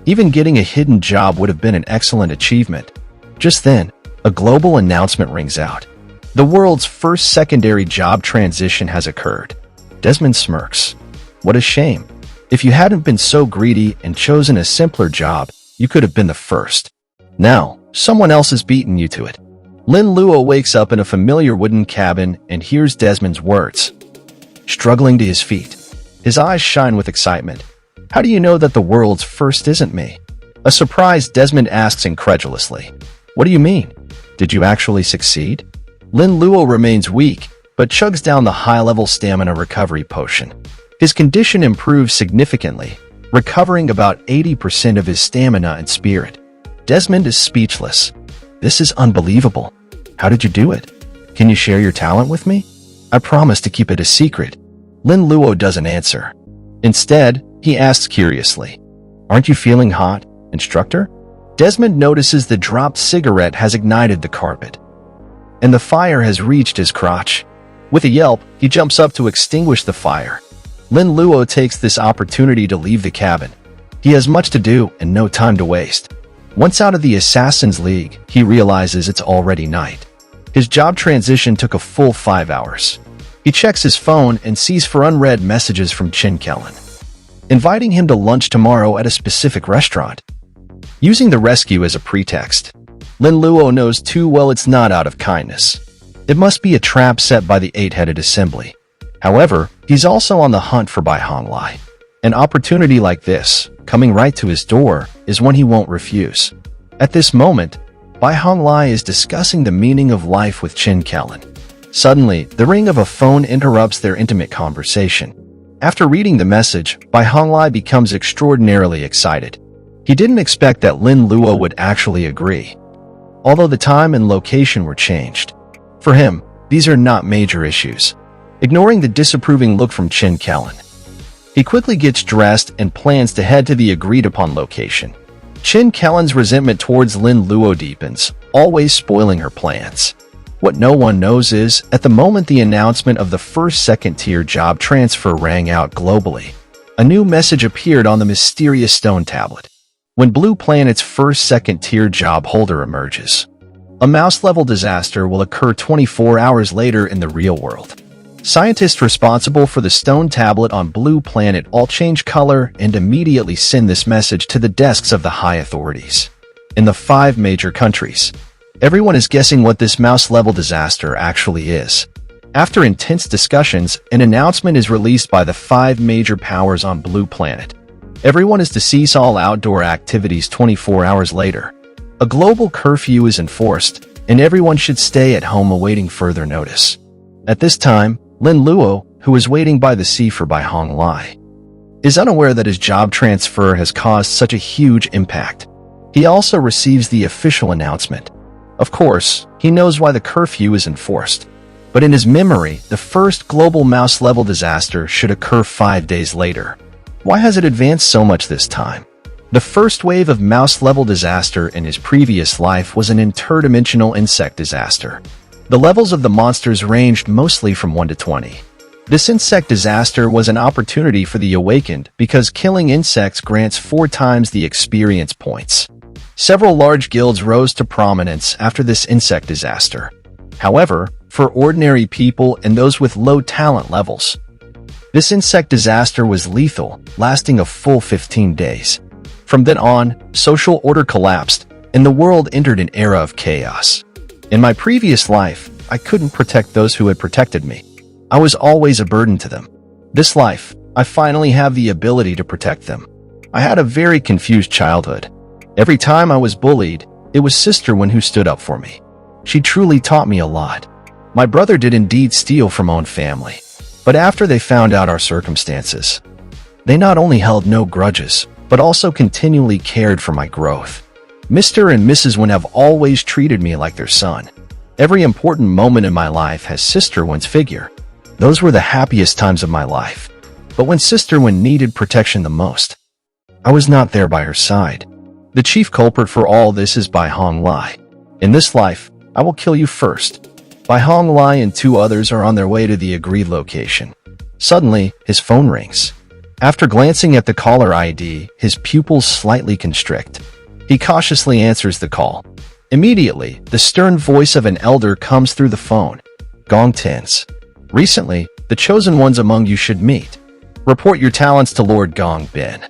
even getting a hidden job would have been an excellent achievement. Just then, a global announcement rings out. The world's first secondary job transition has occurred. Desmond smirks. What a shame. If you hadn't been so greedy and chosen a simpler job, you could have been the first. Now, someone else has beaten you to it. Lin Luo wakes up in a familiar wooden cabin and hears Desmond's words. Struggling to his feet, his eyes shine with excitement. How do you know that the world's first isn't me? A surprised Desmond asks incredulously. What do you mean? Did you actually succeed? Lin Luo remains weak, but chugs down the high-level stamina recovery potion. His condition improves significantly, recovering about 80% of his stamina and spirit. Desmond is speechless. This is unbelievable. How did you do it? Can you share your talent with me? I promise to keep it a secret. Lin Luo doesn't answer. Instead, he asks curiously, Aren't you feeling hot, instructor? Desmond notices the dropped cigarette has ignited the carpet, and the fire has reached his crotch. With a yelp, he jumps up to extinguish the fire. Lin Luo takes this opportunity to leave the cabin. He has much to do and no time to waste. Once out of the Assassin's League, he realizes it's already night. His job transition took a full 5 hours. He checks his phone and sees for unread messages from Chin Kellen, inviting him to lunch tomorrow at a specific restaurant. Using the rescue as a pretext, Lin Luo knows too well it's not out of kindness. It must be a trap set by the eight-headed assembly. However, he's also on the hunt for Bai Honglai. An opportunity like this, coming right to his door, is one he won't refuse. At this moment, Bai Honglai is discussing the meaning of life with Chin Kellen. Suddenly, the ring of a phone interrupts their intimate conversation. After reading the message, Bai Honglai becomes extraordinarily excited. He didn't expect that Lin Luo would actually agree, although the time and location were changed. For him, these are not major issues. Ignoring the disapproving look from Chin Kellen, he quickly gets dressed and plans to head to the agreed-upon location. Chin Kellen's resentment towards Lin Luo deepens, always spoiling her plans. What no one knows is, at the moment the announcement of the first second-tier job transfer rang out globally, a new message appeared on the mysterious stone tablet. When Blue Planet's first second-tier job holder emerges, a mouse-level disaster will occur 24 hours later in the real world. Scientists responsible for the stone tablet on Blue Planet all change color and immediately send this message to the desks of the high authorities. In the 5 major countries, everyone is guessing what this mouse-level disaster actually is. After intense discussions, an announcement is released by the 5 major powers on Blue Planet. Everyone is to cease all outdoor activities 24 hours later. A global curfew is enforced, and everyone should stay at home awaiting further notice. At this time, Lin Luo, who is waiting by the sea for Bai Honglai, is unaware that his job transfer has caused such a huge impact. He also receives the official announcement. Of course, he knows why the curfew is enforced, but in his memory, the first global mouse-level disaster should occur 5 days later. Why has it advanced so much this time? The first wave of mouse-level disaster in his previous life was an interdimensional insect disaster. The levels of the monsters ranged mostly from 1 to 20. This insect disaster was an opportunity for the awakened because killing insects grants 4 times the experience points. Several large guilds rose to prominence after this insect disaster. However, for ordinary people and those with low talent levels, this insect disaster was lethal, lasting a full 15 days. From then on, social order collapsed, and the world entered an era of chaos. In my previous life, I couldn't protect those who had protected me. I was always a burden to them. This life, I finally have the ability to protect them. I had a very confused childhood. Every time I was bullied, it was Sister Wen who stood up for me. She truly taught me a lot. My brother did indeed steal from own family, but after they found out our circumstances, they not only held no grudges, but also continually cared for my growth. Mr. and Mrs. Wen have always treated me like their son. Every important moment in my life has Sister Wen's figure. Those were the happiest times of my life. But when Sister Wen needed protection the most, I was not there by her side. The chief culprit for all this is Bai Honglai. In this life, I will kill you first. Bai Honglai and 2 others are on their way to the agreed location. Suddenly, his phone rings. After glancing at the caller ID, his pupils slightly constrict. He cautiously answers the call. Immediately, the stern voice of an elder comes through the phone. Gong Tens. Recently, the chosen ones among you should meet. Report your talents to Lord Gong Bin.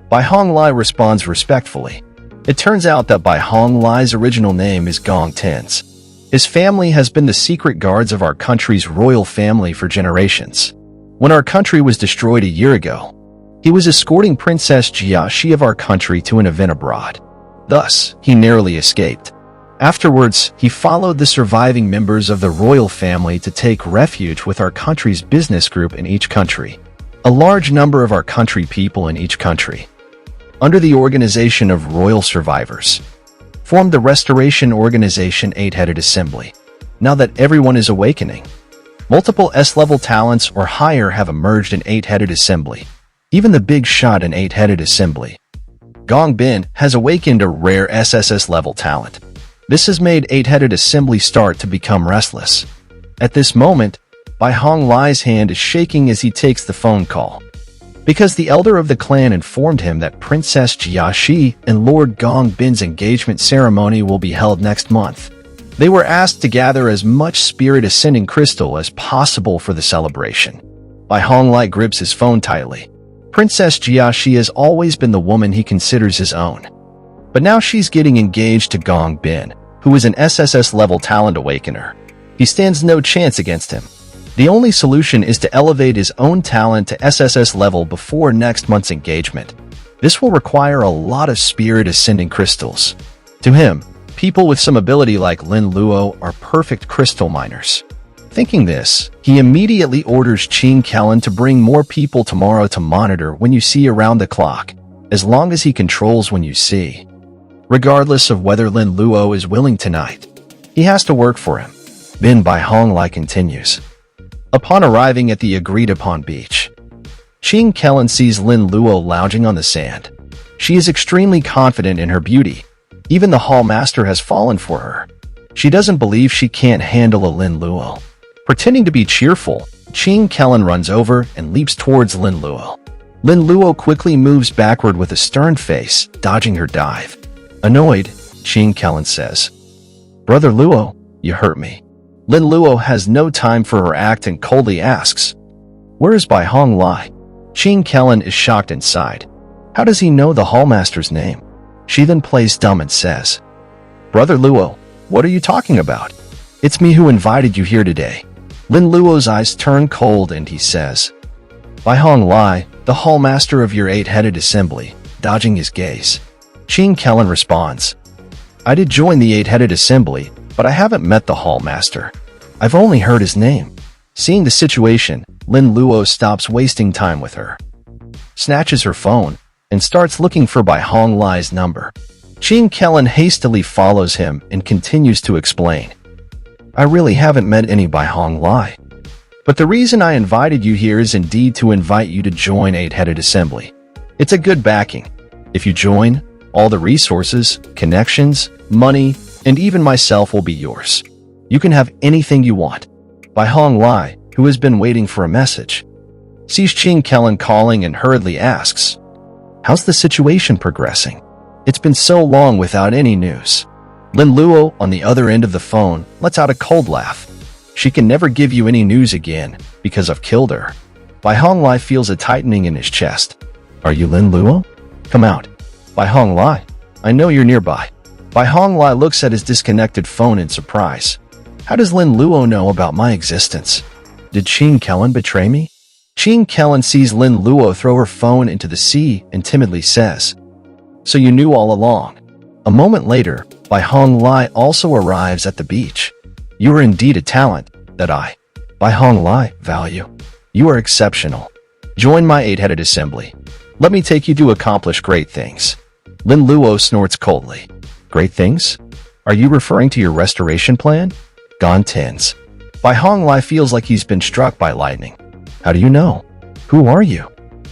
Bai Honglai responds respectfully. It turns out that Bai Honglai's original name is Gong Tens. His family has been the secret guards of our country's royal family for generations. When our country was destroyed a year ago, he was escorting Princess Jiaxi of our country to an event abroad. Thus, he narrowly escaped. Afterwards, he followed the surviving members of the royal family to take refuge with our country's business group in each country. A large number of our country people in each country, under the organization of royal survivors, formed the Restoration Organization 8-headed assembly. now that everyone is awakening. Multiple S-level talents or higher have emerged in 8-headed assembly. Even the big shot in 8-headed assembly, Gong Bin, has awakened a rare SSS-level talent. This has made 8-headed assembly start to become restless. At this moment, Bai Hong Lai's hand is shaking as he takes the phone call. Because the elder of the clan informed him that Princess Jia Shi and Lord Gong Bin's engagement ceremony will be held next month. They were asked to gather as much spirit ascending crystal as possible for the celebration. Bai Hong Lai grips his phone tightly. Princess Jia Shi has always been the woman he considers his own. But now she's getting engaged to Gong Bin, who is an SSS-level talent awakener. He stands no chance against him. The only solution is to elevate his own talent to SSS level before next month's engagement. This will require a lot of spirit ascending crystals. To him, people with some ability like Lin Luo are perfect crystal miners. Thinking this, he immediately orders Qing Kellen to bring more people tomorrow to monitor Wen Yushi around the clock, as long as he controls Wen Yushi. Regardless of whether Lin Luo is willing tonight, he has to work for him. Bin Bai Hong Lai continues. Upon arriving at the agreed-upon beach, Qing Kellen sees Lin Luo lounging on the sand. She is extremely confident in her beauty. Even the hall master has fallen for her. She doesn't believe she can't handle a Lin Luo. Pretending to be cheerful, Qing Kellen runs over and leaps towards Lin Luo. Lin Luo quickly moves backward with a stern face, dodging her dive. Annoyed, Qing Kellen says, "Brother Luo, you hurt me." Lin Luo has no time for her act and coldly asks, "Where is Bai Hong Lai?" Qing Kellen is shocked inside. How does he know the hallmaster's name? She then plays dumb and says, "Brother Luo, what are you talking about? It's me who invited you here today." Lin Luo's eyes turn cold and he says, "Bai Hong Lai, the hallmaster of your 8-headed assembly," dodging his gaze. Qing Kellen responds, "I did join the 8-headed assembly, but I haven't met the hallmaster. I've only heard his name." Seeing the situation, Lin Luo stops wasting time with her, snatches her phone, and starts looking for Bai Hong Lai's number. Qing Kellen hastily follows him and continues to explain, "I really haven't met any Bai Hong Lai. But the reason I invited you here is indeed to invite you to join 8-headed assembly. It's a good backing. If you join, all the resources, connections, money, and even myself will be yours. You can have anything you want." Bai Hong Lai, who has been waiting for a message, sees Qing Kellen calling and hurriedly asks, "How's the situation progressing? It's been so long without any news." Lin Luo, on the other end of the phone, lets out a cold laugh. "She can never give you any news again, because I've killed her." Bai Hong Lai feels a tightening in his chest. "Are you Lin Luo? Come out." "Bai Hong Lai, I know you're nearby." Bai Hong Lai looks at his disconnected phone in surprise. How does Lin Luo know about my existence? Did Qing Kellen betray me? Qing Kellen sees Lin Luo throw her phone into the sea and timidly says, "So you knew all along." A moment later, Bai Hong Lai also arrives at the beach. "You are indeed a talent that I, Bai Hong Lai, value. You are exceptional. Join my 8-headed assembly. Let me take you to accomplish great things." Lin Luo snorts coldly. "Great things? Are you referring to your restoration plan?" Gone tens. Bai Hong Lai feels like he's been struck by lightning. "How do you know? Who are you?"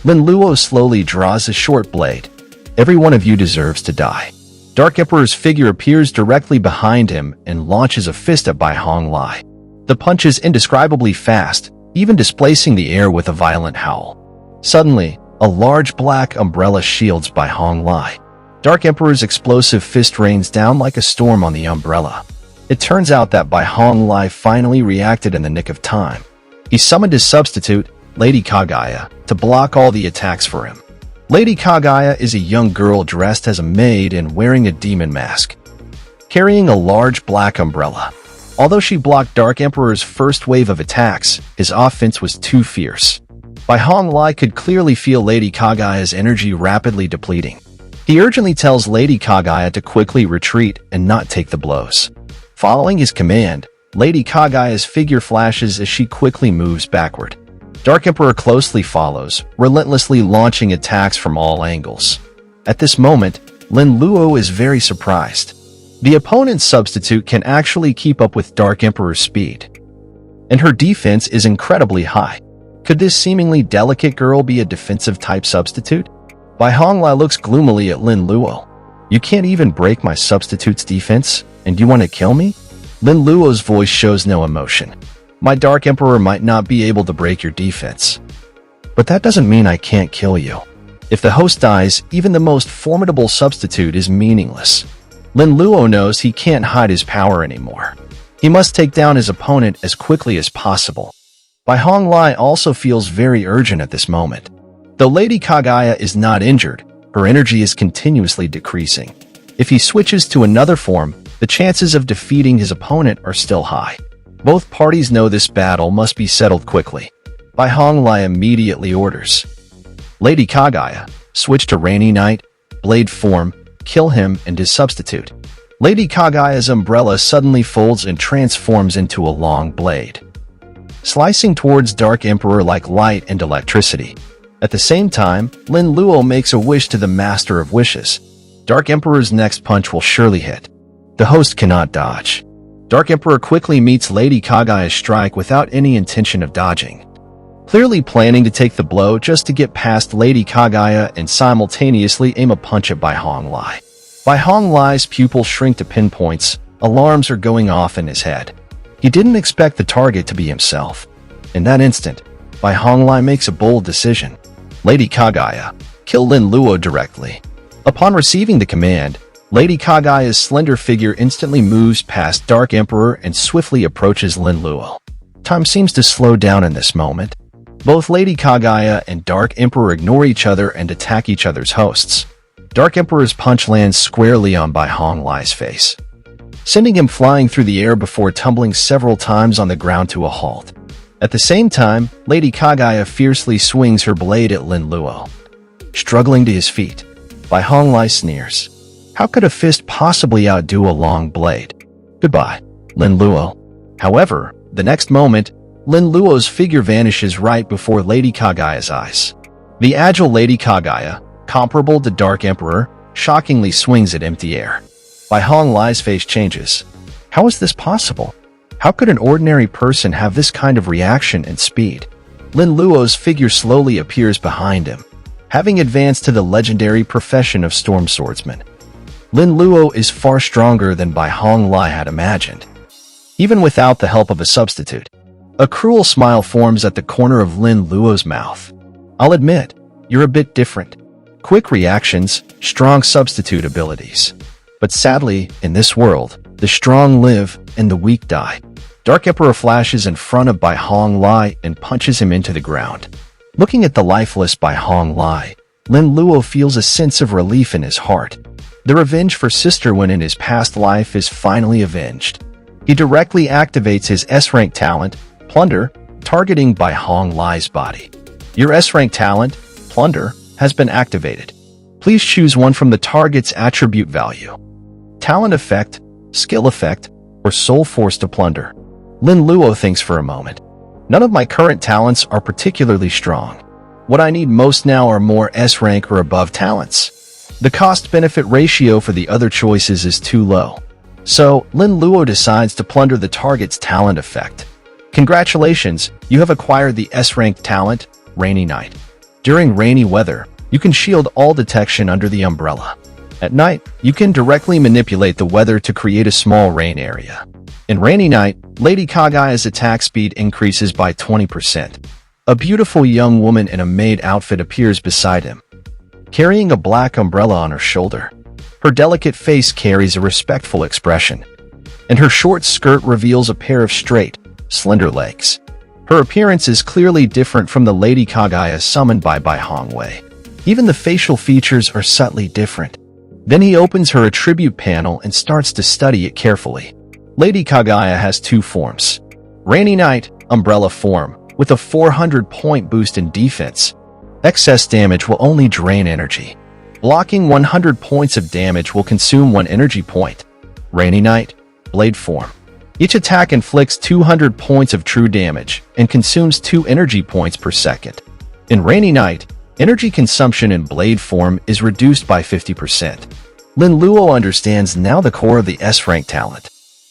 Lin Luo slowly draws a short blade. "Every one of you deserves to die." Dark Emperor's figure appears directly behind him and launches a fist at Bai Hong Lai. The punch is indescribably fast, even displacing the air with a violent howl. Suddenly, a large black umbrella shields Bai Hong Lai. Dark Emperor's explosive fist rains down like a storm on the umbrella. It turns out that Bai Hong Lai finally reacted in the nick of time. He summoned his substitute, Lady Kaguya, to block all the attacks for him. Lady Kaguya is a young girl dressed as a maid and wearing a demon mask, carrying a large black umbrella. Although she blocked Dark Emperor's first wave of attacks, his offense was too fierce. Bai Hong Lai could clearly feel Lady Kaguya's energy rapidly depleting. He urgently tells Lady Kaguya to quickly retreat and not take the blows. Following his command, Lady Kaguya's figure flashes as she quickly moves backward. Dark Emperor closely follows, relentlessly launching attacks from all angles. At this moment, Lin Luo is very surprised. The opponent's substitute can actually keep up with Dark Emperor's speed, and her defense is incredibly high. Could this seemingly delicate girl be a defensive-type substitute? Bai Honglai looks gloomily at Lin Luo. You can't even break my substitute's defense, and you want to kill me? Lin Luo's voice shows no emotion. My Dark Emperor might not be able to break your defense, but that doesn't mean I can't kill you. If the host dies, even the most formidable substitute is meaningless. Lin Luo knows he can't hide his power anymore. He must take down his opponent as quickly as possible. Bai Honglai also feels very urgent at this moment. Though Lady Kaguya is not injured, her energy is continuously decreasing. If he switches to another form, the chances of defeating his opponent are still high. Both parties know this battle must be settled quickly. Bai Honglai immediately orders, Lady Kaguya, switch to Rainy Night, blade form, kill him and his substitute. Lady Kaguya's umbrella suddenly folds and transforms into a long blade, slicing towards Dark Emperor like light and electricity. At the same time, Lin Luo makes a wish to the Master of Wishes. Dark Emperor's next punch will surely hit. The host cannot dodge. Dark Emperor quickly meets Lady Kaguya's strike without any intention of dodging, clearly planning to take the blow just to get past Lady Kaguya and simultaneously aim a punch at Bai Honglai. Bai Honglai's pupils shrink to pinpoints. Alarms are going off in his head. He didn't expect the target to be himself. In that instant, Bai Honglai makes a bold decision. Lady Kaguya, kill Lin Luo directly. Upon receiving the command, Lady Kaguya's slender figure instantly moves past Dark Emperor and swiftly approaches Lin Luo. Time seems to slow down in this moment. Both Lady Kaguya and Dark Emperor ignore each other and attack each other's hosts. Dark Emperor's punch lands squarely on Bai Honglai's face, sending him flying through the air before tumbling several times on the ground to a halt. At the same time, Lady Kaguya fiercely swings her blade at Lin Luo. Struggling to his feet, Bai Honglai sneers. How could a fist possibly outdo a long blade? Goodbye, Lin Luo. However, the next moment, Lin Luo's figure vanishes right before Lady Kaguya's eyes. The agile Lady Kaguya, comparable to Dark Emperor, shockingly swings at empty air. Bai Honglai's face changes. How is this possible? How could an ordinary person have this kind of reaction and speed? Lin Luo's figure slowly appears behind him, having advanced to the legendary profession of storm swordsman. Lin Luo is far stronger than Bai Honglai had imagined, even without the help of a substitute. A cruel smile forms at the corner of Lin Luo's mouth. I'll admit, you're a bit different. Quick reactions, strong substitute abilities. But sadly, in this world, the strong live and the weak die. Dark Emperor flashes in front of Bai Honglai and punches him into the ground. Looking at the lifeless Bai Honglai, Lin Luo feels a sense of relief in his heart. The revenge for Sister Wen in his past life is finally avenged. He directly activates his S-rank talent, Plunder, targeting Bai Honglai's body. Your S-rank talent, Plunder, has been activated. Please choose one from the target's attribute value. Talent effect, skill effect, or soul force to plunder. Lin Luo thinks for a moment. None of my current talents are particularly strong. What I need most now are more S-rank or above talents. The cost-benefit ratio for the other choices is too low. So, Lin Luo decides to plunder the target's talent effect. Congratulations, you have acquired the S-rank talent, Rainy Night. During rainy weather, you can shield all detection under the umbrella. At night, you can directly manipulate the weather to create a small rain area. In Rainy Night, Lady Kaguya's attack speed increases by 20%. A beautiful young woman in a maid outfit appears beside him, carrying a black umbrella on her shoulder. Her delicate face carries a respectful expression, and her short skirt reveals a pair of straight, slender legs. Her appearance is clearly different from the Lady Kaguya summoned by Bai Honglai. Even the facial features are subtly different. Then he opens her attribute panel and starts to study it carefully. Lady Kaguya has two forms. Rainy Night, Umbrella form, with a 400-point boost in defense. Excess damage will only drain energy. Blocking 100 points of damage will consume 1 energy point. Rainy Night, Blade form. Each attack inflicts 200 points of true damage and consumes 2 energy points per second. In Rainy Night, energy consumption in blade form is reduced by 50%. Lin Luo understands now the core of the S-rank talent.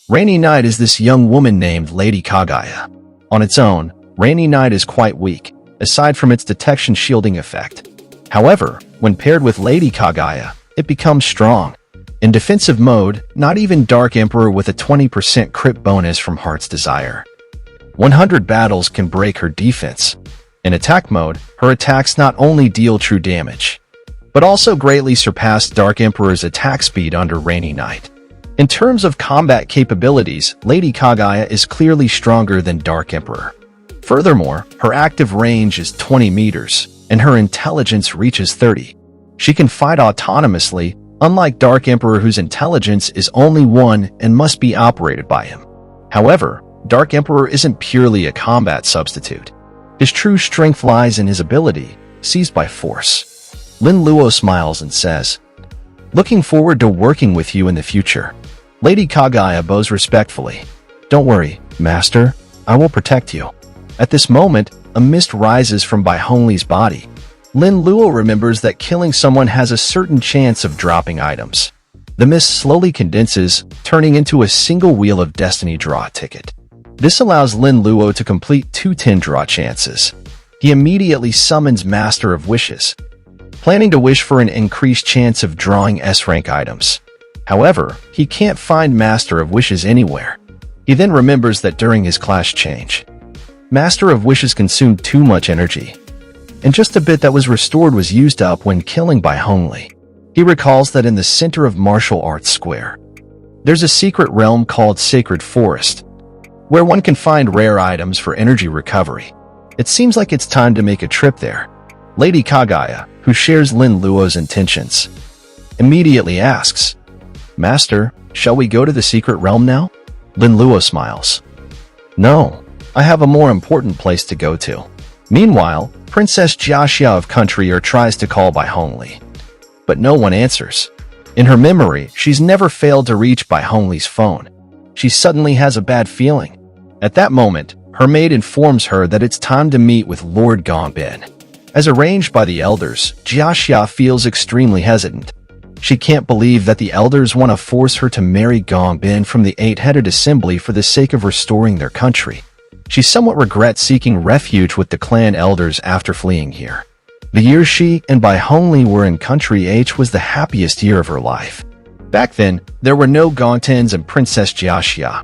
Rainy Night is this young woman named Lady Kaguya. On its own, Rainy Night is quite weak, aside from its detection shielding effect. However, when paired with Lady Kaguya, it becomes strong. In defensive mode, not even Dark Emperor with a 20% crit bonus from Heart's Desire. 100 battles can break her defense. In attack mode, her attacks not only deal true damage, but also greatly surpass Dark Emperor's attack speed under Rainy Night. In terms of combat capabilities, Lady Kaguya is clearly stronger than Dark Emperor. Furthermore, her active range is 20 meters, and her intelligence reaches 30. She can fight autonomously, unlike Dark Emperor whose intelligence is only 1 and must be operated by him. However, Dark Emperor isn't purely a combat substitute. His true strength lies in his ability, seized by force. Lin Luo smiles and says, "Looking forward to working with you in the future." Lady Kaguya bows respectfully. "Don't worry, Master. I will protect you." At this moment, a mist rises from Bai Hongli's body. Lin Luo remembers that killing someone has a certain chance of dropping items. The mist slowly condenses, turning into a single Wheel of Destiny draw ticket. This allows Lin Luo to complete 2 10 draw chances. He immediately summons Master of Wishes, planning to wish for an increased chance of drawing S-rank items. However, he can't find Master of Wishes anywhere. He then remembers that during his class change, Master of Wishes consumed too much energy, and just a bit that was restored was used up when killing Bai Hongli. He recalls that in the center of Martial Arts Square, there's a secret realm called Sacred Forest, where one can find rare items for energy recovery. It seems like it's time to make a trip there. Lady Kaguya, who shares Lin Luo's intentions, immediately asks, "Master, shall we go to the secret realm now?" Lin Luo smiles. "No, I have a more important place to go to." Meanwhile, Princess Jiaxia of Country tries to call Bai Hongli, but no one answers. In her memory, she's never failed to reach Bai Hongli's phone. She suddenly has a bad feeling. At that moment, her maid informs her that it's time to meet with Lord Gongbin. As arranged by the elders, Jiaxia feels extremely hesitant. She can't believe that the elders want to force her to marry Gongbin from the 8-headed assembly for the sake of restoring their country. She somewhat regrets seeking refuge with the clan elders after fleeing here. The year she and Bai Hongli were in Country H was the happiest year of her life. Back then, there were no Gongtens and Princess Jiaxia,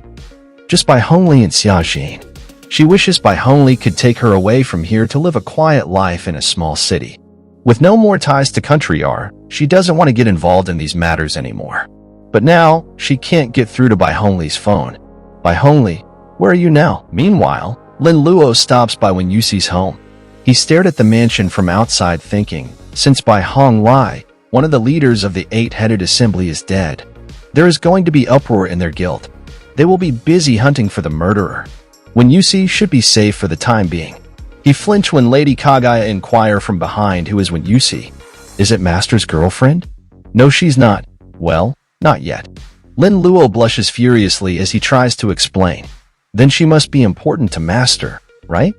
just Bai Hongli and Xiaojin. She wishes Bai Hongli could take her away from here to live a quiet life in a small city. With no more ties to Country R, she doesn't want to get involved in these matters anymore. But now, she can't get through to Bai Hongli's phone. "Bai Hongli, where are you now?" Meanwhile, Lin Luo stops by Wen Yushi's home. He stared at the mansion from outside thinking, since Bai Hongli, one of the leaders of the 8-headed assembly, is dead, there is going to be uproar in their guild. They will be busy hunting for the murderer. Wen Yushi should be safe for the time being. He flinched when Lady Kaguya inquire from behind who is Wen Yushi. "Is it Master's girlfriend?" "No, she's not." "Well, not yet." Lin Luo blushes furiously as he tries to explain. "Then she must be important to Master, right?"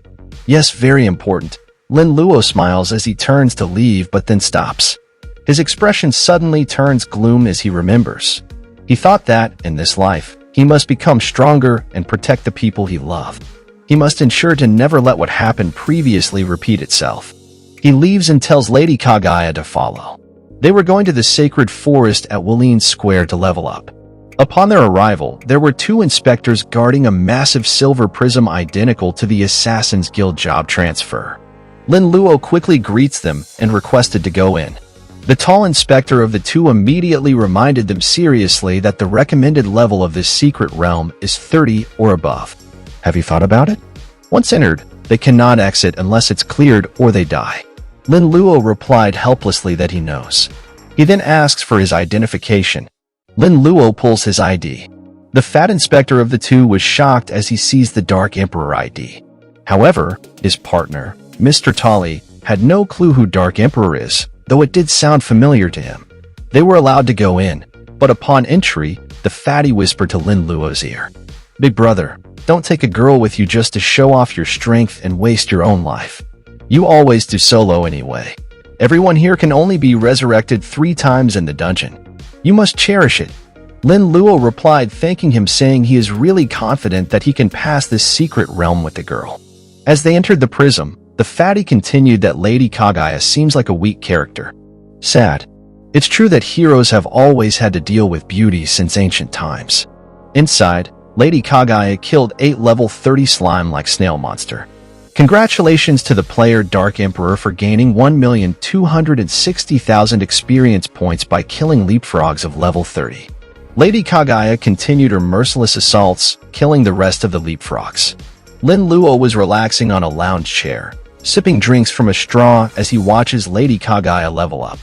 "Yes, very important." Lin Luo smiles as he turns to leave but then stops. His expression suddenly turns gloom as he remembers. He thought that, in this life, he must become stronger and protect the people he loved. He must ensure to never let what happened previously repeat itself. He leaves and tells Lady Kaguya to follow. They were going to the Sacred Forest at Wulin Square to level up. Upon their arrival, there were 2 inspectors guarding a massive silver prism identical to the Assassin's Guild job transfer. Lin Luo quickly greets them and requested to go in. The tall inspector of the 2 immediately reminded them seriously that the recommended level of this secret realm is 30 or above. "Have you thought about it?" Once entered, they cannot exit unless it's cleared or they die. Lin Luo replied helplessly that he knows. He then asks for his identification. Lin Luo pulls his ID. The fat inspector of the 2 was shocked as he sees the Dark Emperor ID. However, his partner, Mr. Tali, had no clue who Dark Emperor is, though it did sound familiar to him. They were allowed to go in, but upon entry, the fatty whispered to Lin Luo's ear, "Big brother, don't take a girl with you just to show off your strength and waste your own life. You always do solo anyway. Everyone here can only be resurrected 3 times in the dungeon." You must cherish it. Lin Luo replied, thanking him, saying he is really confident that he can pass this secret realm with the girl. As they entered the prism, the fatty continued that Lady Kaguya seems like a weak character. Sad. It's true that heroes have always had to deal with beauty since ancient times. Inside, Lady Kaguya killed 8 level 30 slime-like snail monster. Congratulations to the player Dark Emperor for gaining 1,260,000 experience points by killing leapfrogs of level 30. Lady Kaguya continued her merciless assaults, killing the rest of the leapfrogs. Lin Luo was relaxing on a lounge chair, sipping drinks from a straw as he watches Lady Kaguya level up.